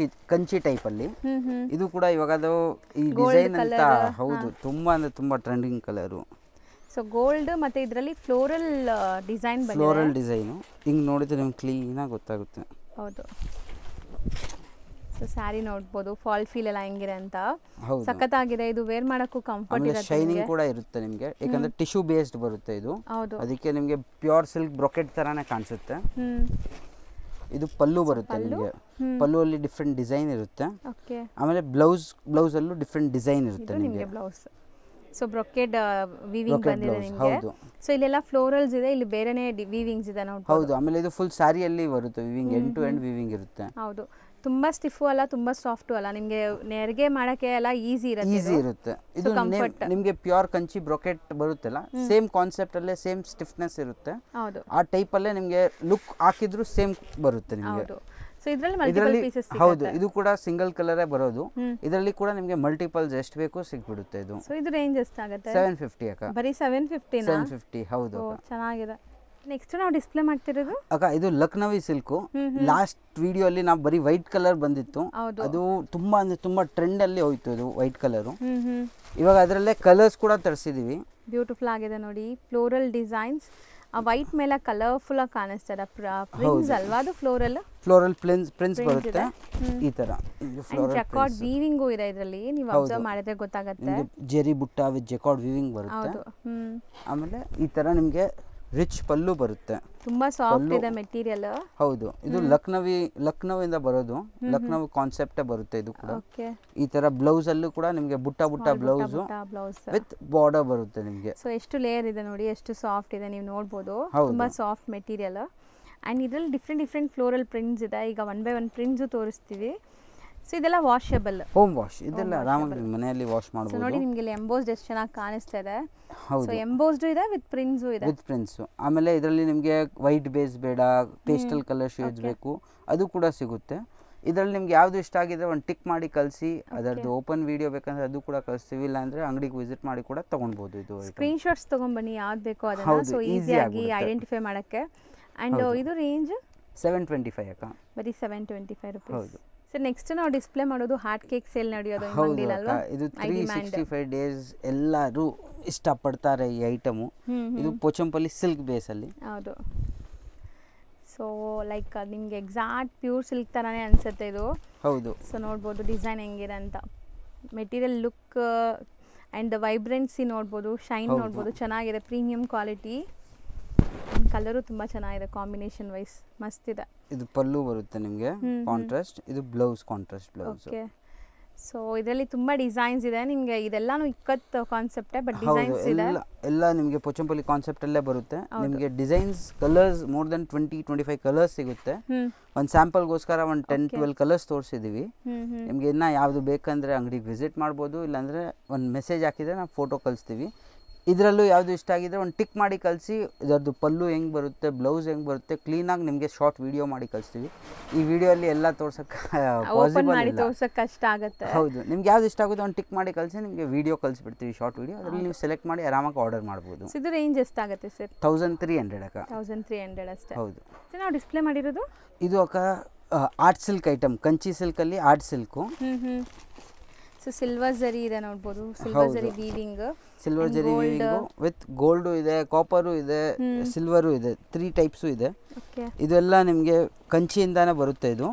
Kanchi type ಅಲ್ಲಿ. ಇದು ಕೂಡ ಇವಾಗ ಅದು ಈ ಡಿಸೈನ್ ಅಂತ. ಹೌದು, ತುಂಬಾ ಅಂದ್ರೆ ತುಂಬಾ ಟ್ರೆಂಡಿಂಗ್ ಕಲರ್. ಸೊ ಗೋಲ್ಡ್ ಮತ್ತೆ ಇದರಲ್ಲಿ ಫ್ಲೋರಲ್ ಡಿಸೈನ್ ಬಂದಿದೆ. ಫ್ಲೋರಲ್ ಡಿಸೈನ್ ಹಿಂಗ್ ನೋಡಿದ್ರೆ ನಿಮಗೆ ಕ್ಲೀನ್ ಆಗಿ ಗೊತ್ತಾಗುತ್ತೆ. ಹೌದು, ಸೊ ಸ್ಯಾರಿ ನೋಡಬಹುದು ಫಾಲ್ ಫೀಲ್ ಎಲ್ಲ ಹೆಂಗಿದೆ ಅಂತ. ಸಖತ್ತಾಗಿದೆ ಇದು, ವೇರ್ ಮಾಡಕ್ಕೂ ಕಂಫರ್ಟ್ ಇರುತ್ತೆ. ಶೈನಿಂಗ್ ಕೂಡ ಇರುತ್ತೆ ನಿಮಗೆ, ಯಾಕಂದ್ರೆ ಟಿಶ್ಯೂ ಬೇಸ್ಡ್ ಬರುತ್ತೆ ಇದು. ಅದಕ್ಕೆ ನಿಮಗೆ ಪ್ಯೂರ್ ಸಿಲ್ಕ್ ಬ್ರೊಕೆಟ್ ತರಾನೇ ಕಾಣಿಸುತ್ತೆ. ಇದು ಪಲ್ಲು ಬರುತ್ತೆ ನಿಮಗೆ. ಪಲ್ಲು ಅಲ್ಲಿ ಡಿಫ್ರೆಂಟ್ ಡಿಸೈನ್ ಇರುತ್ತೆ. ಆಮೇಲೆ ಬ್ಲೌಸ್ ಅಲ್ಲೂ ಡಿಫ್ರೆಂಟ್ ಡಿಸೈನ್ ಇರುತ್ತೆ ನಿಮಗೆ. ಬ್ಲೌಸ್ ಸೊ ಬ್ರೊಕೆಡ್ ವೀವಿಂಗ್ ಬಂದಿದೆ ನಿಮಗೆ. ಸೊ ಇಲ್ಲೆಲ್ಲ ಫ್ಲೋರಲ್ಸ್ ಇದೆ, ಇಲ್ಲಿ ಬೇರೆನೇ ವೀವಿಂಗ್ಸ್ ಇದೆ ನೋಡಿ. ಹೌದು, ಆಮೇಲೆ ಇದು ಫುಲ್ ಸಾರಿಯಲ್ಲಿ ಬರುತ್ತೆ weaving, end to end weaving ಇರುತ್ತೆ. ಹೌದು, ತುಂಬಾ ಸ್ಟಿಫ್ ಅಲ್ಲ, ತುಂಬಾ ಸಾಫ್ಟ್ ಅಲ್ಲ, ನಿಮಗೆ ನೆರಿಗೆ ಮಾಡಕ್ಕೆ ಎಲ್ಲ ಈಸಿ ಇರುತ್ತೆ. ಇದು ನಿಮಗೆ ಪ್ಯೂರ್ ಕಂಚಿ ಬ್ರೊಕೆಟ್ ಬರುತ್ತಲ್ಲ, ಸೇಮ್ ಕಾನ್ಸೆಪ್ಟ್ ಅಲ್ಲೇ ಸೇಮ್ ಸ್ಟಿಫ್ನೆಸ್ ಇರುತ್ತೆ. ಹೌದು, ಆ ಟೈಪ್ ಅಲ್ಲೇ ನಿಮಗೆ ಲುಕ್ ಹಾಕಿದ್ರು ಸೇಮ್ ಬರುತ್ತೆ ನಿಮಗೆ. ಸೊ ಇದರಲ್ಲಿ ಮಲ್ಟಿಪಲ್ ಪೀಸಸ್ ಸಿಗುತ್ತೆ. ಹೌದು, ಇದು ಕೂಡ ಸಿಂಗಲ್ ಕಲರೇ ಬರೋದು. ಇದರಲ್ಲಿ ಕೂಡ ನಿಮಗೆ ಮಲ್ಟಿಪಲ್ಸ್ ಎಷ್ಟು ಬೇಕು ಸಿಗ್ಬಿಡುತ್ತೆ ಇದು. ಸೊ ಇದು ರೇಂಜ್ ಎಷ್ಟಾಗುತ್ತೆ? 750 ಅಕ್ಕ. ಬರೀ 750 ನಾ? 750 ಹೌದು. ಚೆನ್ನಾಗಿದೆ. ನೆಕ್ಸ್ಟ್ ನಾವು ಡಿಸ್ಪ್ಲೇ ಮಾಡ್ತಿರೋದು ಅಕ್ಕ ಇದು ಲಕ್ನವಿ ಸಿಲ್ಕ್. ಲಾಸ್ಟ್ ವಿಡಿಯೋ ಅಲ್ಲಿ ನಾವು ಬರೀ ವೈಟ್ ಕಲರ್ ಬಂದಿತ್ತು, ಅದು ತುಂಬಾ ಅಂದ್ರೆ ತುಂಬಾ ಟ್ರೆಂಡ್ ಅಲ್ಲಿ ಹೋಯ್ತು ಇದು ವೈಟ್ ಕಲರ್. ಇವಾಗ ಅದರಲ್ಲೇ ಕಲರ್ಸ್ ಕೂಡ ತರಿಸಿದೀವಿ. ಬ್ಯೂಟಿಫುಲ್ ಆಗಿದೆ ನೋಡಿ, ಫ್ಲೋರಲ್ ಡಿಸೈನ್ಸ್. ಆ ವೈಟ್ ಮೇಲೆ ಕಲರ್ಫುಲ್ ಆಗಿ ಕಾಣಿಸ್ತಾರೆ. ಪ್ರಿಂಟ್ಸ್ ಅಲ್ವಾ ಅದು? ಫ್ಲೋರಲ್ ಪ್ರಿಂಟ್ಸ್ ಬರುತ್ತೆ ಈ ತರ. ಜಕಾರ್ಡ್ ವೀವಿಂಗ್ ಇದೆ ಇದರಲ್ಲಿ, ನೀವು ಅಬ್ಸರ್ವ್ ಮಾಡಿದ್ರೆ ಗೊತ್ತಾಗುತ್ತೆ. ಜೆರಿ ಬುಟ್ಟ ವಿತ್ ಜಕಾರ್ಡ್ ವೀವಿಂಗ್ ಬರುತ್ತೆ. ಆಮೇಲೆ ಈ ತರ ನಿಮಗೆ ರಿಚ್ ಪಲ್ಲು ಬರುತ್ತೆ. ತುಂಬಾ ಸಾಫ್ಟ್ ಇದೆ ಮೆಟೀರಿಯಲ್. ಹೌದು, ಇದು ಲಕ್ನೋವಿಂದ ಬರೋದು. ಲಕ್ನೋ ಕಾನ್ಸೆಪ್ಟ್ ಬರುತ್ತೆ ಇದು ಕೂಡ. ಈ ತರ ಬ್ಲೌಸ್ ಅಲ್ಲೂ ಕೂಡ ನಿಮಗೆ ಬುಟ್ಟ ಬ್ಲೌಸ್ ವಿತ್ ಬಾರ್ಡರ್ ಬರುತ್ತೆ ನಿಮಗೆ. ಸೊ ಎಷ್ಟು ಲೇಯರ್ ಇದೆ ನೋಡಿ, ಎಷ್ಟು ಸಾಫ್ಟ್ ಇದೆ, ನೀವು ನೋಡಬಹುದು. ತುಂಬಾ ಸಾಫ್ಟ್ ಮೆಟೀರಿಯಲ್. ಅಂಡ್ ಇದರಲ್ಲಿ ಡಿಫ್ರೆಂಟ್ ಫ್ಲೋರಲ್ ಪ್ರಿಂಟ್ಸ್ ಇದೆ. ಈಗ 1 by 1 ಪ್ರಿಂಟ್ಸ್ ತೋರಿಸ್ತೀವಿ. ಸೊ ಇದೆಲ್ಲ ವಾಷಬಲ್, ಹೋಮ್ ವಾಶ್. ಇದೆಲ್ಲ ಆರಾಮಾಗಿ ಮನೆಯಲ್ಲಿ ವಾಶ್ ಮಾಡಬಹುದು. ನೋಡಿ ನಿಮಗೆ ಇಲ್ಲಿ ಎಂಬೋಸ್ಡ್ ಎಷ್ಟು ಚೆನ್ನಾಗಿ ಕಾಣಿಸ್ತಾ ಇದೆ. ಸೊ ಎಂಬೋಸ್ಡ್ ಇದೆ ವಿತ್ ಪ್ರಿಂಟ್ಸ್ ಇದೆ. With prints. ಆಮೇಲೆ ಇದರಲ್ಲಿ ನಿಮಗೆ ವೈಟ್ ಬೇಸ್ ಬೇಡ, ಪೇಸ್ಟಲ್ ಕಲರ್ ಶೇಡ್ಸ್ ಬೇಕು, ಅದು ಕೂಡ ಸಿಗುತ್ತೆ. ಇದರಲ್ಲಿ ನಿಮ್ಗೆ ಯಾವ್ದು ಇಷ್ಟ ಆಗಿದೆ ಒಂದು ಟಿಕ್ ಮಾಡಿ ಕಳಿಸಿ. ಅದರದ್ದು ಓಪನ್ ವಿಡಿಯೋ ಬೇಕಂದ್ರೆ ಅದು ಕೂಡ ಕಳಿಸ್ತೀವಿ, ಇಲ್ಲ ಅಂದ್ರೆ ಅಂಗಡಿಗೆ ವಿಸಿಟ್ ಮಾಡಿ ಕೂಡ ತಗೊಳ್ಬಹುದು. ಇದು ಸ್ಕ್ರೀನ್ ಶಾಟ್ಸ್ ತಗೊಂಡ್ಬನ್ನಿ ಯಾವ್ದು ಬೇಕೋ ಅದನ್ನ, ಸೊ ಈಸಿಯಾಗಿ ಐಡೆಂಟಿಫೈ ಮಾಡಕ್ಕೆ. ಅಂಡ್ ಇದು ರೇಂಜ್ 725 ಅಕ್ಕ. ಬರೀ 725 ರೂಪೀಸ್. ಹೌದು. ಸೊ ನೆಕ್ಸ್ಟ್ ನಾವು ಡಿಸ್ಪ್ಲೇ ಮಾಡೋದು ಹಾರ್ಟ್ ಕೇಕ್ ಸೇಲ್ ನಡೆಯೋದು ಅಲ್ವಾ? ಇದು 365 ಡೇಸ್ ಎಲ್ಲರೂ ಇಷ್ಟಪಡ್ತಾರೆ ಈ ಐಟಮ್. ಇದು ಪೋಚಂಪಲ್ಲಿ ಸಿಲ್ಕ್ ಬೇಸ್ ಅಲ್ಲಿ. ಹೌದು. ಸೊ ಲೈಕ್ ನಿಮ್ಗೆ ಎಕ್ಸಾಕ್ಟ್ ಪ್ಯೂರ್ ಸಿಲ್ಕ್ ತರಾನೇ ಅನ್ಸುತ್ತೆ ಇದು. ಹೌದು. ಸೊ ನೋಡ್ಬೋದು ಡಿಸೈನ್ ಹೆಂಗಿದೆ ಅಂತ, ಮೆಟೀರಿಯಲ್ ಲುಕ್ ಅಂಡ್ ವೈಬ್ರೆನ್ಸಿ ನೋಡ್ಬೋದು, ಶೈನ್ ನೋಡ್ಬೋದು, ಚೆನ್ನಾಗಿದೆ, ಪ್ರೀಮಿಯಂ ಕ್ವಾಲಿಟಿ. ಕಲರು ತುಂಬ ಚೆನ್ನಾಗಿದೆ ಕಾಂಬಿನೇಷನ್ ವೈಸ್ ಮಸ್ತ್ ಇದೆ. ಇದು ಪಲ್ಲು ಬರುತ್ತೆ ನಿಮಗೆ ಕಾಂಟ್ರಾಸ್ಟ್, ಇದು blouse contrast blouse. Okay so ಇದರಲ್ಲಿ ತುಂಬ ಡಿಸೈನ್ಸ್ ಇದೆ ನಿಮಗೆ, ಇದೆಲ್ಲಾನು ಇಕ್ಕತ್ತು ಕಾನ್ಸೆಪ್ಟೇ ಬಟ್ ಡಿಸೈನ್ಸ್ ಇದೆ ಎಲ್ಲ ನಿಮಗೆ ಪೋಚಂಪಲ್ಲಿ ಕಾನ್ಸೆಪ್ಟ್ ಅಲ್ಲೇ ಬರುತ್ತೆ. ನಿಮಗೆ designs colours more than 20-25 colours ಸಿಗುತ್ತೆ. ಒಂದು ಸ್ಯಾಂಪಲ್ಗೋಸ್ಕರ ಒಂದು 10-12 ಕಲರ್ಸ್ ತೋರಿಸಿದ್ದೀವಿ. ನಿಮಗೆ ಇನ್ನು ಯಾವುದು ಬೇಕಂದರೆ ಅಂಗಡಿಗೆ ವಿಸಿಟ್ ಮಾಡ್ಬೋದು, ಇಲ್ಲಾಂದರೆ ಒಂದು ಮೆಸೇಜ್ ಹಾಕಿದರೆ ನಾವು ಫೋಟೋ ಕಳಿಸ್ತೀವಿ. ಇದರಲ್ಲೂ ಯಾವುದು ಇಷ್ಟ ಆಗಿದ್ರೆ ಒಂದು ಟಿಕ್ ಮಾಡಿ ಕಳಿಸಿ. ಇದರದ್ದು ಪಲ್ಲು ಹೆಂಗೆ ಬರುತ್ತೆ, ಬ್ಲೌಸ್ ಹೆಂಗೆ ಬರುತ್ತೆ, ಕ್ಲೀನಾಗಿ ನಿಮಗೆ ಶಾರ್ಟ್ ವಿಡಿಯೋ ಮಾಡಿ ಕಳಿಸ್ತೀವಿ. ಈ ವಿಡಿಯೋಲ್ಲಿ ಎಲ್ಲ ತೋರ್ಸೋಕ್ಕೆ ಪಾಸಿಬಲ್ ಇಲ್ಲ, ತೋರ್ಸೋಕ್ಕೆ ಕಷ್ಟ ಆಗುತ್ತೆ. ಹೌದು, ನಿಮ್ಗೆ ಯಾವ್ದು ಇಷ್ಟ ಆಗುತ್ತೆ ಒಂದು ಟಿಕ್ ಮಾಡಿ ಕಳಿಸಿ, ನಿಮಗೆ ವಿಡಿಯೋ ಕಳಿಸ್ಬಿಡ್ತೀವಿ ಶಾರ್ಟ್ ವಿಡಿಯೋ. ಅದರಲ್ಲಿ ನೀವು ಸೆಲೆಕ್ಟ್ ಮಾಡಿ ಆರಾಮಾಗಿ ಆರ್ಡರ್ ಮಾಡ್ಬೋದು. ಇದು ರೇಂಜ್ ಎಷ್ಟಾಗುತ್ತೆ ಸರ್? 1300 ಅಕ್ಕ. 1300 ಅಷ್ಟೇ. ಹೌದು. ನಾವು ಡಿಸ್ಪ್ಲೇ ಮಾಡಿರೋದು ಇದು ಅಕ್ಕ ಆರ್ಟ್ ಸಿಲ್ಕ್ ಐಟಮ್, ಕಂಚಿ ಸಿಲ್ಕಲ್ಲಿ art silk. So silver zari ಇದೆ ನೋಡ್ಬೋದು, silver zari weaving, silver zari weaving with gold ಇದೆ, ಕಾಪರು ಇದೆ, ಸಿಲ್ವರು ಇದೆ, 3 ಟೈಪ್ಸು ಇದೆ. ಇದೆಲ್ಲ ನಿಮಗೆ ಕಂಚಿಯಿಂದಾನೇ ಬರುತ್ತೆ ಇದು.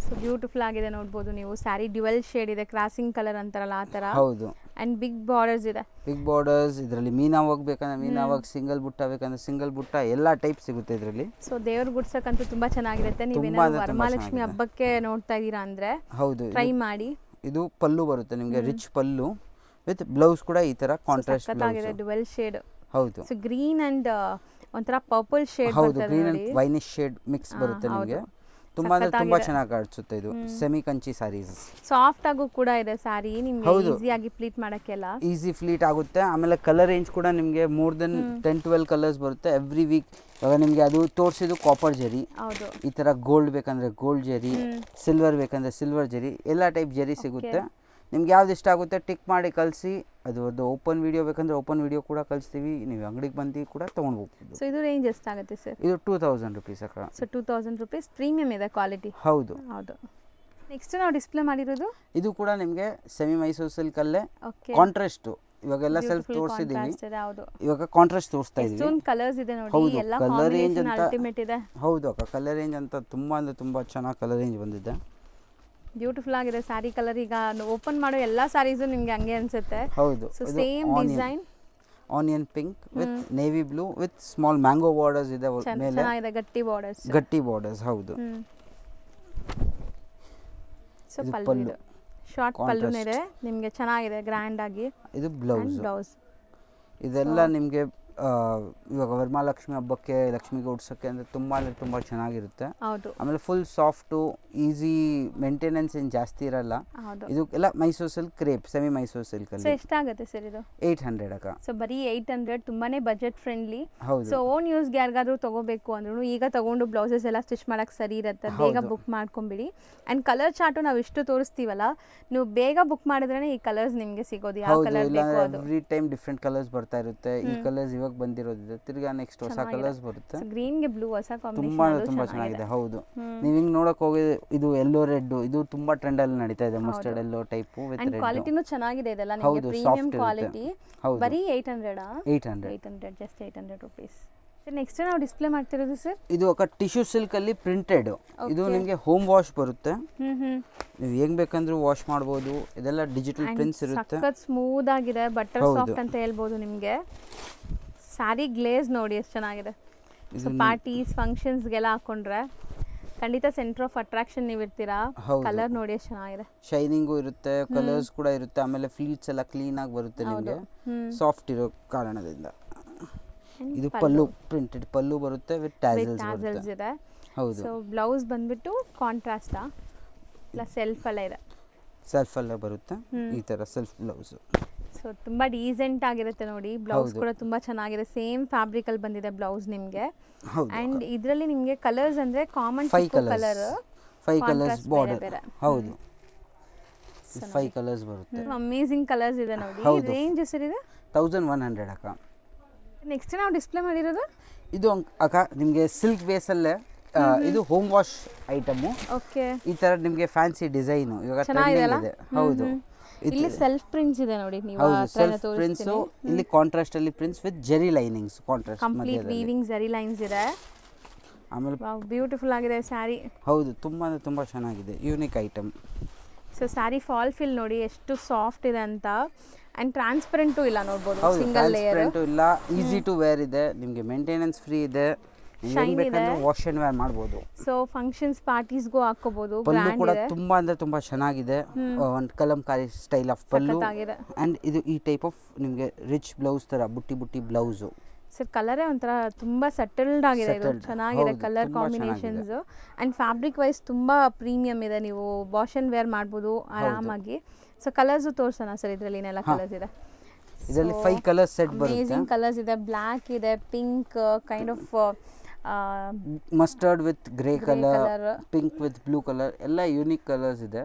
ಸೊ ಬ್ಯೂಟಿಫುಲ್ ಆಗಿದೆ ನೋಡ್ಬೋದು ನೀವು. ಸ್ಯಾರಿ ಡ್ಯುಯಲ್ ಶೇಡ್ ಇದೆ, ಕ್ರಾಸಿಂಗ್ ಕಲರ್ ಅಂತಾರಲ್ಲ ಆ ಥರ. ಹೌದು. ಅಂಡ್ ಬಿಗ್ ಬಾರ್ಡರ್ಸ್ ಇದೆ. ಬಿಗ್ ಬಾರ್ಡರ್ಸ್ ಇದರಲ್ಲಿ ಮೀನಾ ವರ್ಕ್ ಬೇಕಂದ್ರೆ ಮೀನಾ ವರ್ಕ್, ಸಿಂಗಲ್ ಬುಟ್ಟ ಬೇಕಂದ್ರೆ ಸಿಂಗಲ್ ಬುಟ್ಟ, ಎಲ್ಲ ಟೈಪ್ ಸಿಗುತ್ತೆ ಇದರಲ್ಲಿ. ಸೊ ದೇವ್ರ ಗುಡ್ಸಕ್ಕಂತೂ ತುಂಬಾ ಚೆನ್ನಾಗಿರುತ್ತೆ. ನೀವೇನಾದ್ರು ವರಮಹಾಲಕ್ಷ್ಮಿ ಹಬ್ಬಕ್ಕೆ ನೋಡ್ತಾ ಇದ್ದೀರಾ ಅಂದ್ರೆ ಹೌದು ಟ್ರೈ ಮಾಡಿ. ಇದು ಪಲ್ಲು ಬರುತ್ತೆ ನಿಮಗೆ, ರಿಚ್ ಪಲ್ಲು ವಿತ್ ಬ್ಲೌಸ್ ಕೂಡ ಈ ತರ ಕಾಂಟ್ರಾಸ್ಟ್ ಬ್ಲೌಸ್, ಡ್ಯುಯಲ್ ಶೇಡ್. ಹೌದು. ಸೊ ಗ್ರೀನ್ ಅಂಡ್ ಒಂಥರ ಪರ್ಪಲ್ ಶೇಡ್ ಹೌದು, ಗ್ರೀನ್ ಅಂಡ್ ವೈನಿಶ್ ಶೇಡ್ ಮಿಕ್ಸ್ ಬರುತ್ತೆ ನಿಮಗೆ. ತುಂಬಾ ಅಂದ್ರೆ ತುಂಬಾ ಚೆನ್ನಾಗಿ ಕಾಣಿಸುತ್ತೆ. ಇದು ಸೆಮಿ ಕಂಚಿ ಸಾರೀಸ್, ಸಾಫ್ಟ್ ಆಗು ಕೂಡ ಇದೆ ಸಾರಿ, ನಿಮಗೆ ಈಜಿ ಆಗಿ ಪ್ಲೀಟ್ ಮಾಡಕ್ಕೆಲ್ಲ ಈಜಿ ಫ್ಲೀಟ್ ಆಗುತ್ತೆ. ಆಮೇಲೆ ಕಲರ್ ರೇಂಜ್ ಕೂಡ ನಿಮಗೆ ಮೋರ್ ದೆನ್ 10-12 ಕಲರ್ಸ್ ಬರುತ್ತೆ ಎವ್ರಿ ವೀಕ್. ಇವಾಗ ನಿಮಗೆ ಅದು ತೋರಿಸಿದ್ದು ಕಾಪರ್ ಜರಿ, ಈ ತರ ಗೋಲ್ಡ್ ಬೇಕಂದ್ರೆ ಗೋಲ್ಡ್ ಜರಿ, ಸಿಲ್ವರ್ ಬೇಕಂದ್ರೆ ಸಿಲ್ವರ್ ಜರಿ, ಎಲ್ಲ ಟೈಪ್ ಜರಿ ಸಿಗುತ್ತೆ. ನಿಮ್ಗೆ ಯಾವ್ದು ಇಷ್ಟ ಆಗುತ್ತೆ ಟಿಕ್ ಮಾಡಿ ಕಳಿಸಿ. ಅದು ಓಪನ್ ವಿಡಿಯೋ ಬೇಕಂದ್ರೆ ಓಪನ್ ವಿಡಿಯೋ ಕೂಡ ಕಳಿಸ್ತೀವಿ, ನೀವು ಅಂಗಡಿಗೆ ಬಂದು ಕೂಡ ತೊಗೊಂಡು ಹೋಗ್ಬೋದು. ಸೊ ಇದು ರೇಂಜ್ ಎಷ್ಟಾಗುತ್ತೆ ಸರ್? ಇದು 2000 ರೂಪೀಸ್ ಅಕ್ಕ. ಸೊ 2000 ರೂಪೀಸ್ ಪ್ರೀಮಿಯಂ ಇದೆ ಕ್ವಾಲಿಟಿ. ಹೌದು ಹೌದು. ನೆಕ್ಸ್ಟ್ ನಾವು ಡಿಸ್ಪ್ಲೇ ಮಾಡಿರೋದು ಇದು ಕೂಡ ನಿಮಗೆ ಸೆಮಿ ಮೈಸೂರು ಸಿಲ್ಕಲ್ಲೇ ಕಾಂಟ್ರಾಸ್ಟ್. ಇವಾಗೆಲ್ಲ ಸೆಲ್ಫ್ ತೋರಿಸಿದೀವಿ, ಇವಾಗ ಕಾಂಟ್ರಾಸ್ಟ್ ತೋರಿಸ್ತಾ ಇದೀವಿ. ಕಲರ್ಸ್ ಇದೆ ನೋಡಿ, ಎಲ್ಲ ಕಾಂಬಿನೇಷನ್ ಅಲ್ಟಿಮೇಟ್ ಇದೆ. ಹೌದು ಅಕ್ಕ, ಕಲರ್ ರೇಂಜ್ ಅಂತ ತುಂಬಾ ಅಂದ್ರೆ ತುಂಬಾ ಚೆನ್ನಾಗಿ ಕಲರ್ ರೇಂಜ್ ಬಂದಿದೆ. ಬ್ಯೂಟಿಫುಲ್ ಆಗಿದೆ ಸ್ಯಾರಿ ಕಲರ್. ಈಗ ಓಪನ್ ಮಾಡೋ ಎಲ್ಲ ಸ್ಯಾರೀಸು ನಿಮಗೆ ಹಂಗೆ ಅನ್ಸುತ್ತೆ. ಹೌದು. So same design, onion pink with navy blue with small mango borders ಇದೆ ಮೇಲೆ. ಚೆನ್ನಾಗಿದೆ, ಗಟ್ಟಿ ಬಾರ್ಡರ್ಸ್. ಗಟ್ಟಿ ಬಾರ್ಡರ್ಸ್, ಹೌದು. ಸೊ ಪಲ್ಲು ಶಾರ್ಟ್ ಪಲ್ಲು ಇದೆ ನಿಮಗೆ, ಚೆನ್ನಾಗಿದೆ ಗ್ರ್ಯಾಂಡ್ ಆಗಿ. ಇದು ಬ್ಲೌಸ್. ಇದೆಲ್ಲ ನಿಮಗೆ ಇವಾಗ ವರಮಹಾಲಕ್ಷ್ಮಿ ಹಬ್ಬಕ್ಕೆ ಲಕ್ಷ್ಮಿಗೆ ಉಡ್ಸೋಕ್ಕೆ ಅಂದರೆ ತುಂಬ ಚೆನ್ನಾಗಿರುತ್ತೆ. ಆಮೇಲೆ ಫುಲ್ ಸಾಫ್ಟು, ಈಸಿ ಮೇಂಟೆನೆನ್ಸ್ ಏನು ಜಾಸ್ತಿ ಇರಲ್ಲ. ಇದು ಎಲ್ಲ Mysuru silk crepe, semi Mysuru silk ಅಲ್ಲಿ. ಎಷ್ಟಾಗುತ್ತೆ ಸರ್ ಇದು? 800 ಅಕ್ಕ. ಸೊ ಬರೀ 800, ತುಂಬಾನೇ ಬಜೆಟ್ ಫ್ರೆಂಡ್ಲಿ. ಹೌದು. ಸೊ ಓನ್ ಯೂಸ್ಗೆ ಯಾರಿಗಾದ್ರೂ ತಗೋಬೇಕು ಅಂದ್ರೂ ಈಗ ತಗೊಂಡು ಬ್ಲೌಸಸ್ ಎಲ್ಲ ಸ್ಟಿಚ್ ಮಾಡಕ್ಕೆ ಸರಿ ಇರುತ್ತೆ, ಬೇಗ ಬುಕ್ ಮಾಡ್ಕೊಂಬಿಡಿ. ಆ್ಯಂಡ್ ಕಲರ್ ಚಾರ್ಟು ನಾವು ಇಷ್ಟು ತೋರಿಸ್ತೀವಲ್ಲ, ನೀವು ಬೇಗ ಬುಕ್ ಮಾಡಿದ್ರೆ ಈ ಕಲರ್ಸ್ ನಿಮಗೆ ಸಿಗೋದು. ಯಾವ ಕಲರ್ ಬೇಕು ಅದು. ಎವ್ರಿ ಟೈಮ್ ಡಿಫ್ರೆಂಟ್ ಕಲರ್ಸ್ ಬರ್ತಾ ಇರುತ್ತೆ. ಈ ಕಲರ್ಸ್ ಇವಾಗ ಬಂದಿರೋದಿದೆ, ತಿರ್ಗಾ ನೆಕ್ಸ್ಟ್ ಹೊಸ ಕಲರ್ಸ್ ಬರುತ್ತೆ. ಗ್ರೀನ್ ಗೆ ಬ್ಲೂ ಹೊಸ ಕಾಂಬಿನೇಷನ್ ತುಂಬಾ ಚೆನ್ನಾಗಿದೆ. ಹೌದು, ನೀವು ಹಿಂಗ್ ನೋಡಕ್ ಹೋಗಿ ಇದು ಯೆಲ್ಲೋ ರೆಡ್, ಇದು ತುಂಬಾ ಟ್ರೆಂಡ್ ಅಲ್ಲಿ ನಡೀತಾ ಇದೆ. Mustard yellow type with red. ಕ್ವಾಲಿಟಿನೂ ಚೆನ್ನಾಗಿದೆ ಇದೆಲ್ಲ, ನಿಮಗೆ ಪ್ರೀಮಿಯಂ ಕ್ವಾಲಿಟಿ. ಬರೀ 800 ಜಸ್ಟ್ 800 ರೂಪೀಸ್. ನೆಕ್ಸ್ಟ್ ನಾವು ಡಿಸ್ಪ್ಲೇ ಮಾಡ್ತಿರೋದು ಸರ್, ಇದು ఒక ಟಿಶ್ಯೂ ಸಿಲ್ಕ್ ಅಲ್ಲಿ ಪ್ರಿಂಟೆಡ್. ಇದು ನಿಮಗೆ ಹೋಮ್ ವಾಶ್ ಬರುತ್ತೆ, ನೀವು ಹೆಂಗ್ ಬೇಕಂದ್ರೂ ವಾಶ್ ಮಾಡಬಹುದು. ಇದೆಲ್ಲ ಡಿಜಿಟಲ್ ಪ್ರಿಂಟ್ಸ್ ಇರುತ್ತೆ, ಸ್ಮೂತ್ ಆಗಿದೆ, ಬಟರ್ ಸಾಫ್ಟ್ ಅಂತ ಹೇಳ್ಬೋದು. ನಿಮಗೆ ಸ್ಯಾರಿ ಗ್ಲೇಸ್ ನೋಡಿ ಎಷ್ಟು ಚೆನ್ನಾಗಿದೆ. ಸೊ ಪಾರ್ಟೀಸ್ ಫಂಕ್ಷನ್ಸ್ಗೆಲ್ಲ ಹಾಕೊಂಡ್ರೆ ಖಂಡಿತ ಸೆಂಟರ್ ಆಫ್ ಅಟ್ರಾಕ್ಷನ್ ನೀವು ಇರ್ತೀರಾ. ಕಲರ್ ನೋಡಿ ಎಷ್ಟು ಚೆನ್ನಾಗಿದೆ, ಶೈನಿಂಗು ಇರುತ್ತೆ, ಕಲರ್ಸ್ ಕೂಡ ಇರುತ್ತೆ. ಆಮೇಲೆ ಫ್ಲೀಟ್ಸ್ ಎಲ್ಲ ಕ್ಲೀನ್ ಆಗಿ ಬರುತ್ತೆ ನಿಮಗೆ, ಸಾಫ್ಟ್ ಇರೋ ಕಾರಣದಿಂದ. ಇದು ಪಲ್ಲು, ಪ್ರಿಂಟೆಡ್ ಪಲ್ಲು ಬರುತ್ತೆ ವಿತ್ ಟ್ಯಾಸಲ್ಸ್ ಇದೆ. ಹೌದು. ಸೊ ಬ್ಲೌಸ್ ಬಂದ್ಬಿಟ್ಟು ಕಾಂಟ್ರಾಸ್ಟ್ ಇಲ್ಲ ಸೆಲ್ಫ್ ಅಲ್ಲೇ ಇದೆ, ಸೆಲ್ಫ್ ಅಲ್ಲೇ ಬರುತ್ತೆ ಈ ತರ ಸೆಲ್ಫ್ ಬ್ಲೌಸ್. ಸೊ ತುಂಬಾ ಡೀಸೆಂಟ್ ಆಗಿರುತ್ತೆ ನೋಡಿ. ಬ್ಲೌಸ್ ಕೂಡ ತುಂಬಾ ಚೆನ್ನಾಗಿದೆ, ಸೇಮ್ ಫ್ಯಾಬ್ರಿಕ್ ಅಲ್ಲಿ ಬಂದಿದೆ ಬ್ಲೌಸ್ ನಿಮಗೆ. ಅಂಡ್ ಇದರಲ್ಲಿ ನಿಮಗೆ ಕಲರ್ಸ್ ಅಂದ್ರೆ ಕಾಮನ್ 5 ಕಲರ್ಸ್ ಬಾರ್ಡರ್. ಹೌದು, 5 ಕಲರ್ಸ್ ಬರುತ್ತೆ. ಅಮೇಜಿಂಗ್ ಕಲರ್ಸ್ ಇದೆ ನೋಡಿ. ರೇಂಜ್ ಎಷ್ಟಿದೆ? 1100 ಅಕ್ಕ. ನೆಕ್ಸ್ಟ್ ನಾವು ಡಿಸ್ಪ್ಲೇ ಮಾಡಿರೋದು ಇದು ಅಕ್ಕ ನಿಮಗೆ ಸಿಲ್ಕ್ ಬೇಸ್ ಅಲ್ಲೇ. ಇದು ಹೋಮ್ ವಾಶ್ ಐಟಮ್. ಓಕೆ, ಈ ತರ ನಿಮಗೆ ಫ್ಯಾನ್ಸಿ ಡಿಸೈನ್ ಇವಾಗ ಟ್ರೆಂಡಿಂಗ್ ಇದೆ. ಹೌದು, ಇಲ್ಲಿ ಸೆಲ್ಫ್ ಪ್ರಿಂಟ್ಸ್ ಇದೆ ನೋಡಿ. ನೀವು ಸೆಲ್ಫ್ ಪ್ರಿಂಟ್ಸ್, ಇಲ್ಲಿ ಕಾಂಟ್ರಾಸ್ಟ್ ಅಲ್ಲಿ ಪ್ರಿಂಟ್ಸ್ ವಿತ್ ಜರಿ ಲೈನಿಂಗ್ಸ್, ಕಾಂಟ್ರಾಸ್ಟ್ ಕಂಪ್ಲೀಟ್ ವೀವಿಂಗ್ ಜರಿ ಲೈನ್ಸ್ ಇದೆ. ಆಮೇಲೆ ವಾವ್, ಬ್ಯೂಟಿಫುಲ್ ಆಗಿದೆ ಸ್ಯಾರಿ. ಹೌದು, ತುಂಬಾ ಚೆನ್ನಾಗಿದೆ, unique item. So sari fall fill ನೋಡಿ ಎಷ್ಟು ಸಾಫ್ಟ್ ಇದೆ ಅಂತ, ಅಂಡ್ ಟ್ರಾನ್ಸ್ಪರೆಂಟು ಇಲ್ಲ ನೋಡ್ಬೋದು, ಸಿಂಗಲ್ ಲೇಯರ್ ಇಲ್ಲ, ಈಸಿ ಟು ವೇರ್ ಇದೆ, ನಿಮಗೆ ಮೇಂಟೆನೆನ್ಸ್ ಫ್ರೀ ಇದೆ, ಶೈನ್ ಇದೆ, ವಾಶ್ ಅಂಡ್ ವೇರ್ ಮಾಡಬಹುದು. ಸೊ ಫಂಕ್ಷನ್ಸ್ ಪಾರ್ಟೀಸ್ಗೂ ಹಾಕೋಬಹುದು. ಪಲ್ಲು ಕೂಡ ತುಂಬಾ ಅಂದ್ರೆ ತುಂಬಾ ಚೆನ್ನಾಗಿದೆ, ಒಂದು Kalamkari style of pallu, and ಇದು ಈ ಟೈಪ್ ಆಫ್ ನಿಮಗೆ ರಿಚ್ ಬ್ಲೌಸ್ ತರ ಬುಟ್ಟಿ ಬುಟ್ಟಿ ಬ್ಲೌಸ್. ಸರ್ ಕಲರೇ ಒಂಥರ ತುಂಬಾ ಸೆಟಲ್ಡ್ ಆಗಿದೆ, ಇದು ಚೆನ್ನಾಗಿದೆ colour combinations, and fabric wise ತುಂಬಾ ಪ್ರೀಮಿಯಂ ಇದೆ, ನೀವು ವಾಶ್ ಅಂಡ್ ವೇರ್ ಮಾಡ್ಬೋದು ಆರಾಮಾಗಿ. ಸೊ ಕಲರ್ಸ್ ತೋರ್ಸೋಣ ಸರ್, ಇದರಲ್ಲಿ ಏನೆಲ್ಲ ಕಲರ್ಸ್ ಇದೆ? ಇದರಲ್ಲಿ 5 ಕಲರ್ ಸೆಟ್ ಬರುತ್ತೆ. ಅಮೇಜಿಂಗ್ ಕಲರ್ಸ್ ಇದೆ, ಬ್ಲಾಕ್ ಇದೆ, pink, kind of mustard with grey colour, pink with blue colour, ಎಲ್ಲ ಯೂನಿಕ್ ಕಲರ್ಸ್ ಇದೆ.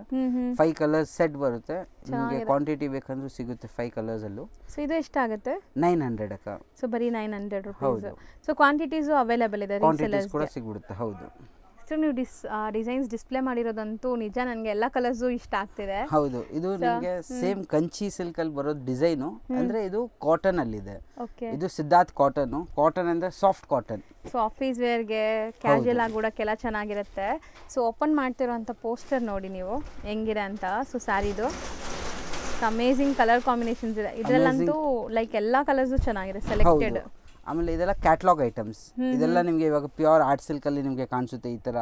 5 ಕಲರ್ಸ್ ಸೆಟ್ ಬರುತ್ತೆ, ನಿಮಗೆ ಕ್ವಾಂಟಿಟಿ ಬೇಕಂದ್ರೂ ಸಿಗುತ್ತೆ 5 ಕಲರ್ಸ್ ಅಲ್ಲೂ. ಸೊ ಇದು ಎಷ್ಟಾಗುತ್ತೆ? 900 ಅಕ್ಕ. ಸೊ ಬರೀ 900 ರೂಪೀಸ್. ಸೊ ಕ್ವಾಂಟಿಟೀಸು ಅವೈಲೇಬಲ್ ಇದೆ, ಕ್ವಾಂಟಿಟೀಸ್ ಕೂಡ ಸಿಗುತ್ತೆ. ಹೌದು. ಸೊ ನೀವು ಡಿಸೈನ್ಸ್ ಡಿಸ್ಪ್ಲೇ ಮಾಡಿರೋದಂತೂ ನಿಜ ನನಗೆ ಎಲ್ಲ ಕಲರ್ಸು ಇಷ್ಟ ಆಗ್ತಿದೆ. ಹೌದು, ಇದು ನಿಮಗೆ ಸೇಮ್ ಕಂಚಿ ಸಿಲ್ಕ್ ಅಲ್ಲಿ ಬರೋ ಡಿಸೈನು, ಅಂದ್ರೆ ಇದು ಕಾಟನ್ ಅಲ್ಲಿ ಇದೆ. ಇದು ಸಿದ್ಧಾರ್ಥ್ ಕಾಟನ್ ಅಂದ್ರೆ ಸಾಫ್ಟ್ ಕಾಟನ್. ಸೊ ಆಫೀಸ್ ವೇರ್ಗೆ ಕ್ಯಾಶುಯಲ್ ಆಗಿ ಉಡಕ್ಕೆಲ್ಲ ಚೆನ್ನಾಗಿರುತ್ತೆ. ಸೊ ಓಪನ್ ಮಾಡ್ತಿರೋಂಥ ಪೋಸ್ಟರ್ ನೋಡಿ ನೀವು ಹೆಂಗಿದೆ ಅಂತ. ಸೊ ಸ್ಯಾರಿದು ಅಮೇಜಿಂಗ್ ಕಲರ್ ಕಾಂಬಿನೇಷನ್ಸ್ ಇದೆ ಇದರಲ್ಲಂತೂ, ಲೈಕ್ ಎಲ್ಲ ಕಲರ್ಸು ಚೆನ್ನಾಗಿದೆ ಸೆಲೆಕ್ಟೆಡ್. ಆಮೇಲೆ ಇದೆಲ್ಲ ಕ್ಯಾಟಲಾಗ್ ಐಟಮ್ಸ್, ಇದೆಲ್ಲ ನಿಮಗೆ ಇವಾಗ ಪ್ಯೂರ್ ಆರ್ಟ್ ಸಿಲ್ಕ್ ಅಲ್ಲಿ ನಿಮಗೆ ಕಾಣಿಸುತ್ತೆ ಈ ತರ.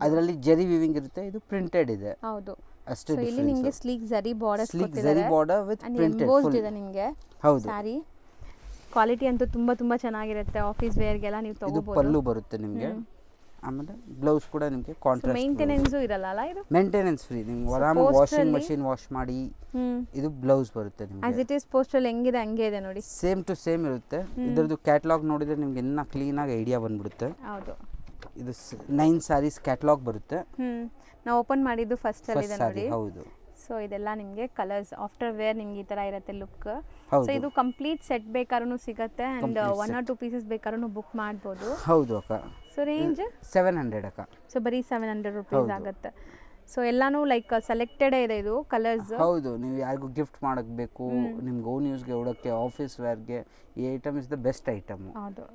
ಅದರಲ್ಲಿ ಜರಿ ವಿವಿಂಗ್ ಇರುತ್ತೆ, ಇದು ಪ್ರಿಂಟೆಡ್ ಇದೆ. ಹೌದು, ಅಷ್ಟೇ. ಇಲ್ಲಿ ನಿಮಗೆ ಸ್ಲೀಕ್ ಜರಿ ಬಾರ್ಡರ್ ವಿತ್ ಪ್ರಿಂಟೆಡ್ ಇದೆ ನಿಮಗೆ. ಹೌದು, ಸ್ಯಾರಿ ಕ್ವಾಲಿಟಿ ಅಂತೂ ತುಂಬಾ ಚೆನ್ನಾಗಿರುತ್ತೆ, ಆಫೀಸ್ ವೇರ್ಗೆಲ್ಲ ನೀವು ತಗೋಬಹುದು. ಪಲ್ಲು ಬರುತ್ತೆ ನಿಮಗೆ, ಆಮೇಲೆ ಬ್ಲೌಸ್ ಕೂಡ ನಿಮಗೆ ಕಾಂಟ್ರಾಸ್ಟ್. ಮೇಂಟೆನೆನ್ಸ್ ಇರಲ್ಲ ಅಲ್ಲ ಇದು? ಮೇಂಟೆನೆನ್ಸ್ ಫ್ರೀ, ನಿಮಗೆ ಆರಾಮ ವಾಷಿಂಗ್ ಮಷಿನ್ ವಾಶ್ ಮಾಡಿ ಇದು ಬ್ಲೌಸ್ ಬರುತ್ತೆ ನಿಮಗೆ. ಆಸ್ ಇಟ್ ಇಸ್ ಪೋಸ್ಟರ್ ಹೆಂಗಿದೆ ಹಂಗೆ ಇದೆ ನೋಡಿ, ಸೇಮ್ ಟು ಸೇಮ್ ಇರುತ್ತೆ. ಇದರದ್ದು ಕ್ಯಾಟಲಾಗ್ ನೋಡಿದ್ರೆ ನಿಮಗೆ ಇನ್ನ ಕ್ಲೀನ್ ಆಗಿ ಐಡಿಯಾ ಬಂದ್ಬಿಡುತ್ತೆ. ಹೌದು, ಇದು 9 ಸ್ಯಾರೀಸ್ ಕ್ಯಾಟಲಾಗ್ ಬರುತ್ತೆ. ನಾವು ಓಪನ್ ಮಾಡಿದ್ದು ಫಸ್ಟ್ ಅಲ್ಲಿ ಇದೆ ನೋಡಿ. ಹೌದು. ಸೊ ಇದೆಲ್ಲ ನಿಮಗೆ ಕಲರ್ಸ್ ಆಫ್ಟರ್ ವೇರ್ ನಿಮ್ಗೆ ಈ ತರ ಇರುತ್ತೆ ಲುಕ್. ಸೊ ಇದು ಕಂಪ್ಲೀಟ್ ಸೆಟ್ ಬೇಕಾದ್ರೂ ಸಿಗುತ್ತೆ, ಅಂಡ್ 1 or 2 ಪೀಸಸ್ ಬೇಕಾದ್ರೂ ಬುಕ್ ಮಾಡ್ಬೋದು. ಹೌದು ಅಕ್ಕ. ಸೊ ರೇಂಜ್ 700 ಅಕ್ಕ. ಸೊ ಬರೀ 700 ರೂಪೀಸ್ ಆಗುತ್ತೆ. ಸೊ ಎಲ್ಲಾನು ಲೈಕ್ ಸೆಲೆಕ್ಟೆಡ್ ಇದೆ ಇದು ಕಲರ್ಸ್. ಹೌದು, ನೀವು ಯಾರಿಗೂ ಗಿಫ್ಟ್ ಮಾಡಕ್ ಬೇಕು, ನಿಮ್ಗೆ ಓನ್ ಯೂಸ್ಗೆ ಉಡಕ್ಕೆ, ಆಫೀಸ್ ವೇರ್ಗೆ, ಈ item is the best item. ಹೌದು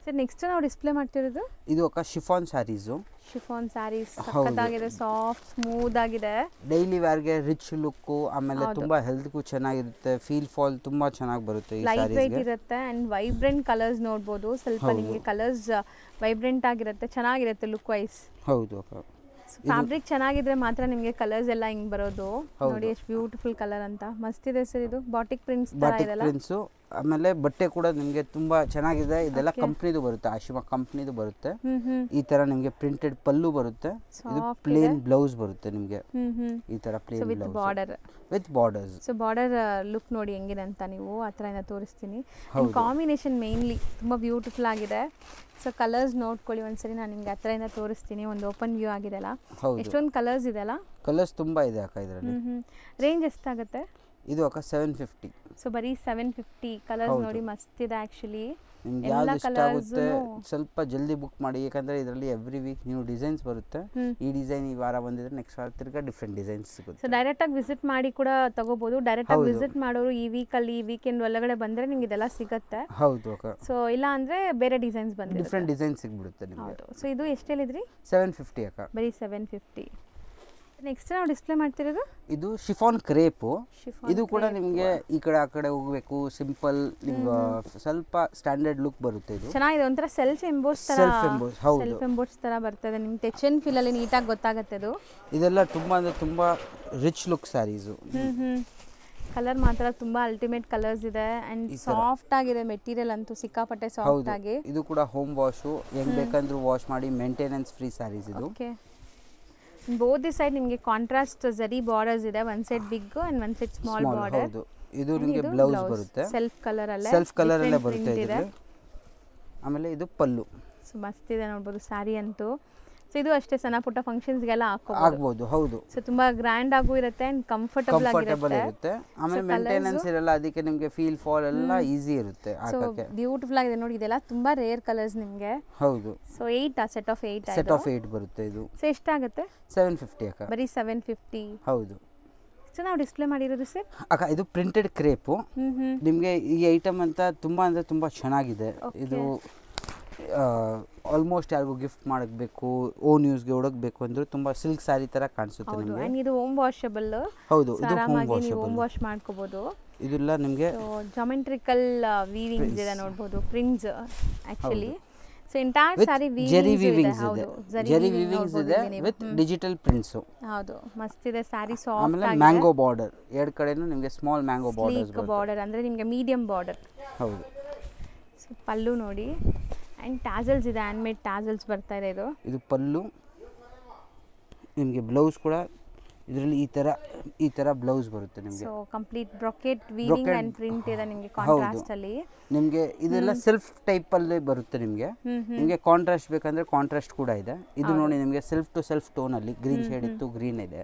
ಸರ್. ನೆಕ್ಸ್ಟ್ ನಾವು ಡಿಸ್ಪ್ಲೇ ಮಾಡ್ತಿರೋದು ಇದು ಅಕ್ಕ ಶಿಫಾನ್ ಸ್ಯಾರೀಸು. ಶಿಫಾನ್ ಸ್ಯಾರೀಸ್ ಸಖತ್ತಾಗಿದೆ, ಸಾಫ್ಟ್ ಸ್ಮೂತ್ ಆಗಿದೆ, ಡೈಲಿ ವೇರ್ಗೆ ರಿಚ್ ಲುಕ್, ಆಮೇಲೆ ತುಂಬಾ ಹೆಲ್ತ್ಗೂ ಚೆನ್ನಾಗಿರುತ್ತೆ, ಫೀಲ್ ಫಾಲ್ ತುಂಬಾ ಚೆನ್ನಾಗಿ ಬರುತ್ತೆ ಈ ಲೈಟ್ ವೇಟ್ ಇರುತ್ತೆ, ಅಂಡ್ ವೈಬ್ರೆಂಟ್ ಕಲರ್ಸ್ ನೋಡಬಹುದು. ಸ್ವಲ್ಪ ನಿಮಗೆ ಕಲರ್ಸ್ ವೈಬ್ರೆಂಟ್ ಆಗಿರುತ್ತೆ, ಚೆನ್ನಾಗಿರುತ್ತೆ ಲುಕ್ ವೈಸ್. ಹೌದು ಅಕ್ಕ. ಫ್ಯಾಬ್ರಿಕ್ ಚೆನ್ನಾಗಿದ್ರೆ ಮಾತ್ರ ನಿಮಗೆ ಕಲರ್ಸ್ ಎಲ್ಲ ಹಿಂಗ್ ಬರೋದು. ನೋಡಿ ಎಷ್ಟು ಬ್ಯೂಟಿಫುಲ್ ಕಲರ್ ಅಂತ, ಮಸ್ತ್ ಇದೆ ಸರ್. ಇದು ಬಾಟಿಕ್ ಪ್ರಿಂಟ್ಸ್ ತರ ಇದೆಲ್ಲ. ಆಮೇಲೆ ಬಟ್ಟೆ ಕೂಡ ನಿಮಗೆ ತುಂಬಾ ಚೆನ್ನಾಗಿದೆ. ಇದೆಲ್ಲ ಕಂಪ್ನಿದು ಬರುತ್ತೆ, ಆಶಿಮಾ ಕಂಪ್ನಿದು ಬರುತ್ತೆ. ಈ ತರ ನಿಮಗೆ ಪ್ರಿಂಟೆಡ್ ಪಲ್ಲು ಬರುತ್ತೆ, ಇದು ಪ್ಲೇನ್ ಬ್ಲೌಸ್ ಬರುತ್ತೆ ನಿಮಗೆ. ಈ ತರ plain blouse border with borders. So border look ನೋಡಿ ಹೆಂಗಿದೆ ಅಂತ ನೀವು ಹತ್ರದಿಂದ ತೋರಿಸ್ತೀನಿ. ಕಾಂಬಿನೇಷನ್ ಮೇನ್ಲಿ ತುಂಬಾ ಬ್ಯೂಟಿಫುಲ್ ಆಗಿದೆ. ಸೊ ಕಲರ್ಸ್ ನೋಡ್ಕೊಳ್ಳಿ ಒಂದ್ಸರಿ, ನಾನು ನಿಮ್ಗೆ ಹತ್ರದಿಂದ ತೋರಿಸ್ತೀನಿ. ಒಂದು ಓಪನ್ ವ್ಯೂ ಆಗಿದೆ ಅಲ್ಲ, ಎಷ್ಟೊಂದು ಕಲರ್ಸ್ ಇದೆ ಅಲ್ಲ? ಕಲರ್ಸ್ ತುಂಬಾ ಇದೆ ಅಕ್ಕ ಇದರಲ್ಲಿ. ರೇಂಜ್ ಎಷ್ಟಾಗುತ್ತೆ? ಇದು ಅಕ್ಕ 750. ಸೊ ಬರೀ 750. ಕಲರ್ಸ್ ನೋಡಿ ಮಸ್ತ್ ಇದೆ ಆಕ್ಚುಲಿ. ನಿಮ್ಗೆ ಯಾವ್ದು ಇಷ್ಟ ಆಗುತ್ತೆ ಸ್ವಲ್ಪ ಜಲ್ದಿ ಬುಕ್ ಮಾಡಿ, ಯಾಕಂದ್ರೆ ಇದರಲ್ಲಿ ಎವ್ರಿ ವೀಕ್ ನ್ಯೂ ಡಿಸೈನ್ಸ್ ಬರುತ್ತೆ. ಈ ಡಿಸೈನ್ ಈ ವಾರ ಬಂದಿದ್ರೆ ನೆಕ್ಸ್ಟ್ ವಾರ ತಿರ್ಗಾ ಡಿಫ್ರೆಂಟ್ ಡಿಸೈನ್ಸ್ ಸಿಗುತ್ತೆ. ಸೊ ಡೈರೆಕ್ಟ್ ಆಗಿ ವಿಸಿಟ್ ಮಾಡಿ ಕೂಡ ತಗೋಬಹುದು. ಡೈರೆಕ್ಟ್ ಆಗಿ ವಿಸಿಟ್ ಮಾಡೋರು ಈ ವೀಕಲ್ಲಿ ವೀಕೆಂಡ್ ಒಳಗಡೆ ಬಂದ್ರೆ ನಿಮ್ಗೆ ಇದೆಲ್ಲ ಸಿಗುತ್ತೆ. ಹೌದು ಅಕ್ಕ. ಸೊ ಇಲ್ಲ ಅಂದ್ರೆ ಬೇರೆ ಡಿಸೈನ್ಸ್ ಬಂದಿರುತ್ತೆ, ಡಿಫ್ರೆಂಟ್ ಡಿಸೈನ್ ಸಿಗ್ಬಿಡುತ್ತೆ ನಿಮಗೆ. ಸೊ ಇದು ಎಷ್ಟು ಹೇಳಿದ್ರಿ? 750 ಅಕ್ಕ. ಬರೀ 750. ನೆಕ್ಸ್ಟ್ ನಾವು ಡಿಸ್ಪ್ಲೇ ಮಾಡ್ತಿರೋದು ಇದು ಶಿಫಾನ್ ಕ್ರೇಪ್. ಇದು ಕೂಡ ನಿಮಗೆ ಈ ಕಡೆ ಆ ಕಡೆ ಹೋಗಬೇಕು, ಸಿಂಪಲ್ ನಿಮ್ಗೆ ಸ್ವಲ್ಪ ಸ್ಟ್ಯಾಂಡರ್ಡ್ ಲುಕ್ ಬರುತ್ತೆ. ಇದು ಚೆನ್ನಾಗಿದೆ, ಒಂಥರ ಸೆಲ್ಫ್ ಎಂಬೋಸ್ ತರ. ಸೆಲ್ಫ್ ಎಂಬೋಸ್ ತರ ಬರ್ತದೆ ನಿಮ್ಗೆ, ಟಚ್ ಅಂಡ್ ಫೀಲ್ ಅಲ್ಲಿ ನೀಟಾಗಿ ಗೊತ್ತಾಗುತ್ತೆ ಇದು. ಇದೆಲ್ಲ ತುಂಬಾ ಅಂದ್ರೆ ತುಂಬಾ ರಿಚ್ ಲುಕ್ ಸ್ಯಾರೀಸು. ಕಲರ್ ಮಾತ್ರ ತುಂಬಾ ಅಲ್ಟಿಮೇಟ್ ಕಲರ್ಸ್ ಇದೆ, ಅಂಡ್ ಸಾಫ್ಟ್ ಆಗಿದೆ ಮೆಟೀರಿಯಲ್ ಅಂತೂ ಸಿಕ್ಕಾಪಟ್ಟೆ ಸಾಫ್ಟ್ ಆಗಿ. ಇದು ಕೂಡ ಹೋಮ್ ವಾಶು, ಹೆಂಗ್ ಬೇಕಂದ್ರೂ ವಾಶ್ ಮಾಡಿ, ಮೇಂಟೆನೆನ್ಸ್ ಫ್ರೀ ಸ್ಯಾರೀಸ್ ಇದು. ಬೋತ್ ದಿ ಸೈಡ್ ನಿಮಗೆ ಕಾಂಟ್ರಾಸ್ಟ್ ಜರಿ ಬಾರ್ಡರ್ಸ್ ಇದೆ, one side big and one side small border. ಇದು ನಿಮಗೆ ಬ್ಲೌಸ್ ಬರುತ್ತೆ, ಸೆಲ್ಫ್ ಕಲರ್ ಅಲ್ಲೇ ಬರುತ್ತೆ ಇದರಲ್ಲಿ. ಆಮೇಲೆ ಇದು ಪಲ್ಲು. ಸೊ ಮಸ್ತ್ ಇದೆ ನೋಡಬಹುದು ಸ್ಯಾರಿ ಅಂತೂ. ಸೊ ಇದು ಅಷ್ಟೇ ಸಣ್ಣ ಪುಟ್ಟ ಫಂಕ್ಷನ್ಸ್ ಗೆಲ್ಲ ಹಾಕಬಹುದು. ಹೌದು. ಸೊ ತುಂಬಾ ಗ್ರ್ಯಾಂಡ್ ಆಗೂ ಇರುತ್ತೆ ಅಂಡ್ ಕಂಫರ್ಟಬಲ್ ಆಗಿರುತ್ತೆ. ಆಮೇಲೆ ಮೇಂಟೆನೆನ್ಸ್ ಇರಲ್ಲ, ಅದಕ್ಕೆ ನಿಮಗೆ ಫೀಲ್ ಫಾಲ್ ಎಲ್ಲ ಈಜಿ ಇರುತ್ತೆ ಹಾಕಕ್ಕೆ. ಬ್ಯೂಟಿಫುಲ್ ಆಗಿದೆ ನೋಡಿ, ಇದೆಲ್ಲ ತುಂಬಾ ರೇರ್ ಕಲರ್ಸ್ ನಿಮಗೆ. ಹೌದು. ಸೊ 8 ಸೆಟ್ ಆಫ್ 8 ಬರುತ್ತೆ ಇದು. ಸೊ ಎಷ್ಟಾಗುತ್ತೆ? 750 ಅಕ್ಕ. ಬರೀ 750. ಹೌದು. ಸೊ ನಾವು ಡಿಸ್ಪ್ಲೇ ಮಾಡಿರೋದು ಸರ್ ಅಕ್ಕ ಇದು ಪ್ರಿಂಟೆಡ್ ಕ್ರೇಪ್. ನಿಮಗೆ ಈ ಐಟಮ್ ಅಂತ ತುಂಬಾ ಅಂದ್ರೆ ತುಂಬಾ ಚೆನ್ನಾಗಿದೆ. ಇದು ಆಲ್ಮೋಸ್ಟ್ ಯಾರಿಗೂ ಗಿಫ್ಟ್ ಮಾಡಬೇಕು, ಓನ್ ಯೂಸ್ಗೆ ಉಡಬೇಕು ಅಂದ್ರೂ ತುಂಬಾ ಸಿಲ್ಕ್ ಸ್ಯಾರಿ ತರ ಕಾಣಿಸುತ್ತೆ ನಿಮಗೆ. ಇದು ಹೋಮ್ ವಾಷಬಲ್. ಹೌದು, ಇದು ಹೋಮ್ ವಾಶ್ ಮಾಡ್ಕೋಬಹುದು. ಇದೆಲ್ಲ ನಿಮಗೆ ಜಾಮೆಟ್ರಿಕಲ್ ವೀವಿಂಗ್ಸ್ ಇದೆ ನೋಡಬಹುದು, ಪ್ರಿಂಟ್ಸ್ ಆಕ್ಚುಲಿ. ಸೊ ಎಂಟೈರ್ ಸಾರಿ ಜೆರಿ ವೀವಿಂಗ್ಸ್ ಇದೆ, ಜೆರಿ ವೀವಿಂಗ್ಸ್ ಇದೆ ವಿತ್ ಡಿಜಿಟಲ್ ಪ್ರಿಂಟ್ಸ್. ಹೌದು, ಮಸ್ತ್ ಇದೆ ಸಾರಿ. ಸಾಫ್ಟ್ ಆಮೇಲೆ ಮ್ಯಾಂಗೋ ಬಾರ್ಡರ್, ಎರಡು ಕಡೆನೂ ನಿಮಗೆ ಸ್ಮಾಲ್ ಮ್ಯಾಂಗೋ ಬಾರ್ಡರ್ ಅಂದ್ರೆ ನಿಮಗೆ ಮೀಡಿಯಂ ಬಾರ್ಡರ್. ಹೌದು. ಸೊ ಪಲ್ಲು ನೋಡಿ, ಅಂಡ್ ಟ್ಯಾಸಲ್ಸ್ ಇದೆ, ಹ್ಯಾಂಡ್ ಮೇಡ್ ಟ್ಯಾಸಲ್ಸ್ ಬರ್ತಾ ಇದೆ. ಇದು ಪಲ್ಲು. ನಿಮಗೆ ಬ್ಲೌಸ್ ಕೂಡ ಇದರಲ್ಲಿ ಈ ತರ ಬ್ಲೌಸ್ ಬರುತ್ತೆ ನಿಮಗೆ. So complete brocade weaving and print ಇದೆ ನಿಮಗೆ ಕಾಂಟ್ರಾಸ್ಟ್ ಅಲ್ಲಿ. ನಿಮಗೆ ಇದೆಲ್ಲ ಸೆಲ್ಫ್ ಟೈಪ್ ಅಲ್ಲಿ ಬರುತ್ತೆ ನಿಮಗೆ. ನಿಮಗೆ ಕಾಂಟ್ರಾಸ್ಟ್ ಬೇಕಂದ್ರೆ ಕಾಂಟ್ರಾಸ್ಟ್ ಕೂಡ ಇದೆ. ಇದು ನೋಡಿ ನಿಮಗೆ ಸೆಲ್ಫ್ ಟು ಸೆಲ್ಫ್ ಟೋನ್ ಅಲ್ಲಿ ಗ್ರೀನ್ ಶೇಡ್ ಇತ್ತು, ಗ್ರೀನ್ ಇದೆ.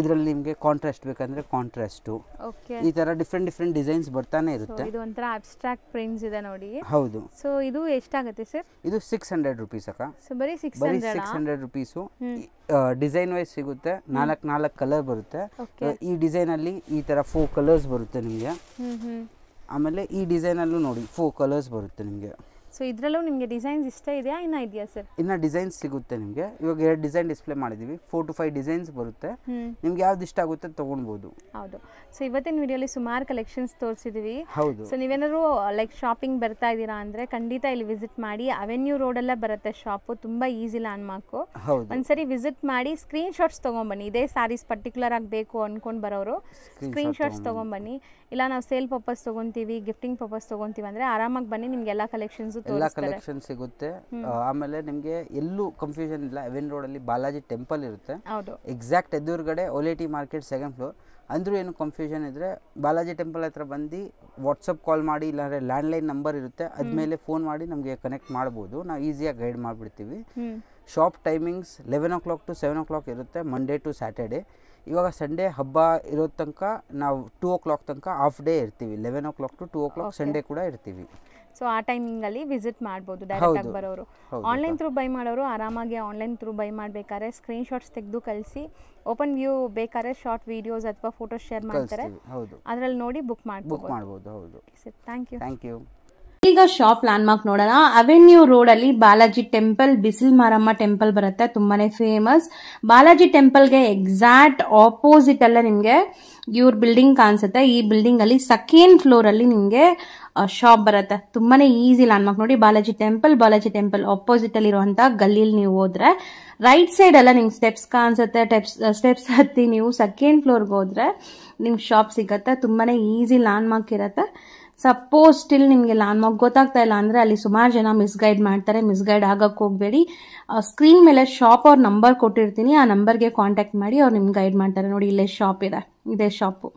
ಇದರಲ್ಲಿ ನಿಮಗೆ ಕಾಂಟ್ರಾಸ್ಟ್ ಬೇಕಂದ್ರೆ ಕಾಂಟ್ರಾಸ್ಟ್. ಈ ತರ ಡಿಫ್ರೆಂಟ್ ಡಿಸೈನ್ಸ್ ಬರ್ತಾನೆ ಇರುತ್ತೆ. ಇದು ಒಂತರ ಅಬ್ಸ್ಟ್ರಾಕ್ಟ್ ಪ್ರಿಂಟ್ಸ್ ಇದೆ ನೋಡಿ. ಹೌದು. ಸೊ ಇದು ಎಷ್ಟಾಗುತ್ತೆ ಸರ್? ಇದು 600 rupees ಅಕ್ಕ. ಸೊ ಬರೀ 600 rupees. ಡಿಸೈನ್ ವೈಸ್ ಸಿಗುತ್ತೆ. 4 ಕಲರ್ ಬರುತ್ತೆ. ಈ ಡಿಸೈನ್ ಅಲ್ಲಿ ಈ ತರ 4 ಕಲರ್ಸ್ ಬರುತ್ತೆ ನಿಮಗೆ. ಆಮೇಲೆ ಈ ಡಿಸೈನ್ ಅಲ್ಲೂ ನೋಡಿ 4 ಕಲರ್ಸ್ ಬರುತ್ತೆ ನಿಮಗೆ. ಸೊ ಇದರಲ್ಲೂ ನಿಮಗೆ ಡಿಸೈನ್ಸ್ ಇಷ್ಟ ಇದೆಯಾ, ಇನ್ನ ಇದೆಯಾ ಸರ್? ಇನ್ನ ಡಿಸೈನ್ಸ್ ಸಿಗುತ್ತೆ ನಿಮಗೆ. ಇವಾಗ 2 ಡಿಸೈನ್ ಡಿಸ್ಪ್ಲೇ ಮಾಡಿದೀವಿ, 4 to 5 ಡಿಸೈನ್ಸ್ ಬರುತ್ತೆ. ನಿಮ್ಗೆ ಯಾವ್ದು ಇಷ್ಟ ಆಗುತ್ತೆ ತಗೊಳ್ಬಹುದು. ಹೌದು. ಸೊ ಇವತ್ತಿನ ವಿಡಿಯೋಲಿ ಸುಮಾರು ಕಲೆಕ್ಷನ್ಸ್ ತೋರಿಸಿದೀವಿ. ಹೌದು. ಸೊ ನೀವೇನಾದ್ರು ಲೈಕ್ ಶಾಪಿಂಗ್ ಬರ್ತಾ ಇದ್ದೀರಾ ಅಂದ್ರೆ ಖಂಡಿತ ಇಲ್ಲಿ ವಿಸಿಟ್ ಮಾಡಿ. ಅವೆನ್ಯೂ ರೋಡ್ ಅಲ್ಲೇ ಬರುತ್ತೆ ಶಾಪ್, ತುಂಬಾ ಈಸಿ ಲ್ಯಾಂಡ್ ಮಾರ್ಕ್. ಒಂದ್ಸರಿ ವಿಸಿಟ್ ಮಾಡಿ ಸ್ಕ್ರೀನ್ ಶಾಟ್ಸ್ ತಗೊಂಡ್ಬನ್ನಿ. ಇದೇ ಸ್ಯಾರೀಸ್ ಪರ್ಟಿಕ್ಯುಲರ್ ಆಗಿ ಬೇಕು ಅನ್ಕೊಂಡ್ ಬರೋರು ಸ್ಕ್ರೀನ್ ಶಾಟ್ಸ್ ತಗೊಂಡ್ಬನ್ನಿ. ಇಲ್ಲ ನಾವು ಸೇಲ್ ಪರ್ಪಸ್ ತಗೊಂತೀವಿ, ಗಿಫ್ಟಿಂಗ್ ಪರ್ಪಸ್ ತಗೊಂತೀವಿ ಅಂದ್ರೆ ಆರಾಮಾಗಿ ಬನ್ನಿ, ನಿಮ್ಗೆ ಎಲ್ಲಾ ಕಲೆಕ್ಷನ್ಸ್ ಸಿಗುತ್ತೆ. ಆಮೇಲೆ ನಿಮ್ಗೆ ಎಲ್ಲೂ ಕನ್ಫ್ಯೂಷನ್ ಇಲ್ಲ. ಎವೆನ್ ರೋಡ್ ಅಲ್ಲಿ ಬಾಲಾಜಿ ಟೆಂಪಲ್ ಇರುತ್ತೆ. ಎಕ್ಸಾಕ್ಟ್ ಎದುರುಗಡೆ ಒಲೇಟಿ ಮಾರ್ಕೆಟ್ 2nd floor. ಅಂದ್ರೂ ಏನು ಕನ್ಫ್ಯೂಷನ್ ಇದ್ರೆ ಬಾಲಾಜಿ ಟೆಂಪಲ್ ಹತ್ರ ಬಂದು ವಾಟ್ಸಪ್ ಕಾಲ್ ಮಾಡಿ, ಇಲ್ಲಾಂದ್ರೆ ಲ್ಯಾಂಡ್ಲೈನ್ ನಂಬರ್ ಇರುತ್ತೆ, ಅದ್ಮೇಲೆ ಫೋನ್ ಮಾಡಿ ನಮಗೆ ಕನೆಕ್ಟ್ ಮಾಡ್ಬೋದು. ನಾವು ಈಸಿಯಾಗಿ ಗೈಡ್ ಮಾಡಿಬಿಡ್ತೀವಿ. Shop timings 11 o'clock to 7 o'clock ಇರುತ್ತೆ, ಮಂಡೇ ಟು ಸ್ಯಾಟರ್ಡೇ. ಇವಾಗ ಸಂಡೇ ಹಬ್ಬ ಇರೋ ತನಕ ನಾವು 2 o'clock ತನಕ ಹಾಫ್ ಡೇ ಇರ್ತೀವಿ. 11 o'clock to 2 o'clock ಸಂಡೇ ಕೂಡ ಇರ್ತೀವಿ. ಸೊ ಆ ಟೈಮಿಂಗ್ ಅಲ್ಲಿ ವಿಸಿಟ್ ಮಾಡ್ಬೋದು ಡೈರೆಕ್ಟ್ ಆಗಿ ಬರೋರು. ಆನ್ಲೈನ್ ಥ್ರೂ ಬೈ ಮಾಡೋರು ಆರಾಮಾಗಿ ಆನ್ಲೈನ್ ಥ್ರೂ ಬೈ ಮಾಡಬೇಕಾದ್ರೆ ಸ್ಕ್ರೀನ್ ಶಾಟ್ಸ್ ತೆಗೆದು ಕಳಿಸಿ, ಓಪನ್ ವ್ಯೂ ಬೇಕಾದ್ರೆ ಶಾರ್ಟ್ ವಿಡಿಯೋಸ್ ಅಥವಾ ಫೋಟೋಸ್ ಶೇರ್ ಮಾಡ್ತಾರೆ, ಅದರಲ್ಲಿ ನೋಡಿ ಬುಕ್ ಮಾಡಬಹುದು. ಹೌದು. Thank you. ಈಗ ಶಾಪ್ ಲ್ಯಾಂಡ್ ಮಾರ್ಕ್ ನೋಡೋಣ. ಅವೆನ್ಯೂ ರೋಡ್ ಅಲ್ಲಿ ಬಾಲಾಜಿ ಟೆಂಪಲ್, ಬಿಸಿಲ್ ಮಾರಮ್ಮ ಟೆಂಪಲ್ ಬರುತ್ತೆ, ತುಂಬಾನೇ ಫೇಮಸ್. ಬಾಲಾಜಿ ಟೆಂಪಲ್ಗೆ ಎಕ್ಸಾಕ್ಟ್ ಆಪೋಸಿಟ್ ಅಲ್ಲೇ ನಿಮ್ಗೆ ಇವ್ರ ಬಿಲ್ಡಿಂಗ್ ಕಾಣಿಸುತ್ತೆ. ಈ ಬಿಲ್ಡಿಂಗ್ ಅಲ್ಲಿ 2nd floor ಅಲ್ಲಿ ನಿಮ್ಗೆ ಶಾಪ್ ಬರುತ್ತೆ. ತುಂಬಾನೇ ಈಸಿ ಲ್ಯಾಂಡ್ ಮಾರ್ಕ್ ನೋಡಿ. ಬಾಲಾಜಿ ಟೆಂಪಲ್ ಆಪೋಸಿಟ್ ಅಲ್ಲಿ ಇರುವಂತ ಗಲ್ಲಿಯಲ್ಲಿ ನೀವು ಹೋದ್ರೆ ರೈಟ್ ಸೈಡ್ ಎಲ್ಲ ನಿಮ್ಗೆ ಸ್ಟೆಪ್ಸ್ ಕಾಣಿಸುತ್ತೆ. ಸ್ಟೆಪ್ಸ್ ಹತ್ತಿ ನೀವು 2nd floorಗೆ ಹೋದ್ರೆ ನಿಮ್ಗೆ ಶಾಪ್ ಸಿಗತ್ತೆ. ತುಂಬಾನೇ ಈಸಿ ಲ್ಯಾಂಡ್ ಮಾರ್ಕ್ ಇರುತ್ತೆ. ಸಪೋಸ್ ಸ್ಟಿಲ್ ನಿಮಗೆ ಲ್ಯಾಂಡ್ ಮಾರ್ಕ್ ಗೊತ್ತಾಗ್ತಾ ಇಲ್ಲ ಅಂದ್ರೆ ಅಲ್ಲಿ ಸುಮಾರು ಜನ ಮಿಸ್ಗೈಡ್ ಮಾಡ್ತಾರೆ. ಮಿಸ್ಗೈಡ್ ಆಗಕ್ಕೆ ಹೋಗಬೇಡಿ. ಸ್ಕ್ರೀನ್ ಮೇಲೆ ಶಾಪ್ ಅವ್ರ ನಂಬರ್ ಕೊಟ್ಟಿರ್ತೀನಿ, ಆ ನಂಬರ್ಗೆ ಕಾಂಟ್ಯಾಕ್ಟ್ ಮಾಡಿ ಅವ್ರು ನಿಮ್ಗೆ ಗೈಡ್ ಮಾಡ್ತಾರೆ. ನೋಡಿ ಇಲ್ಲೇ ಶಾಪ್ ಇದೆ, ಇದೇ ಶಾಪು.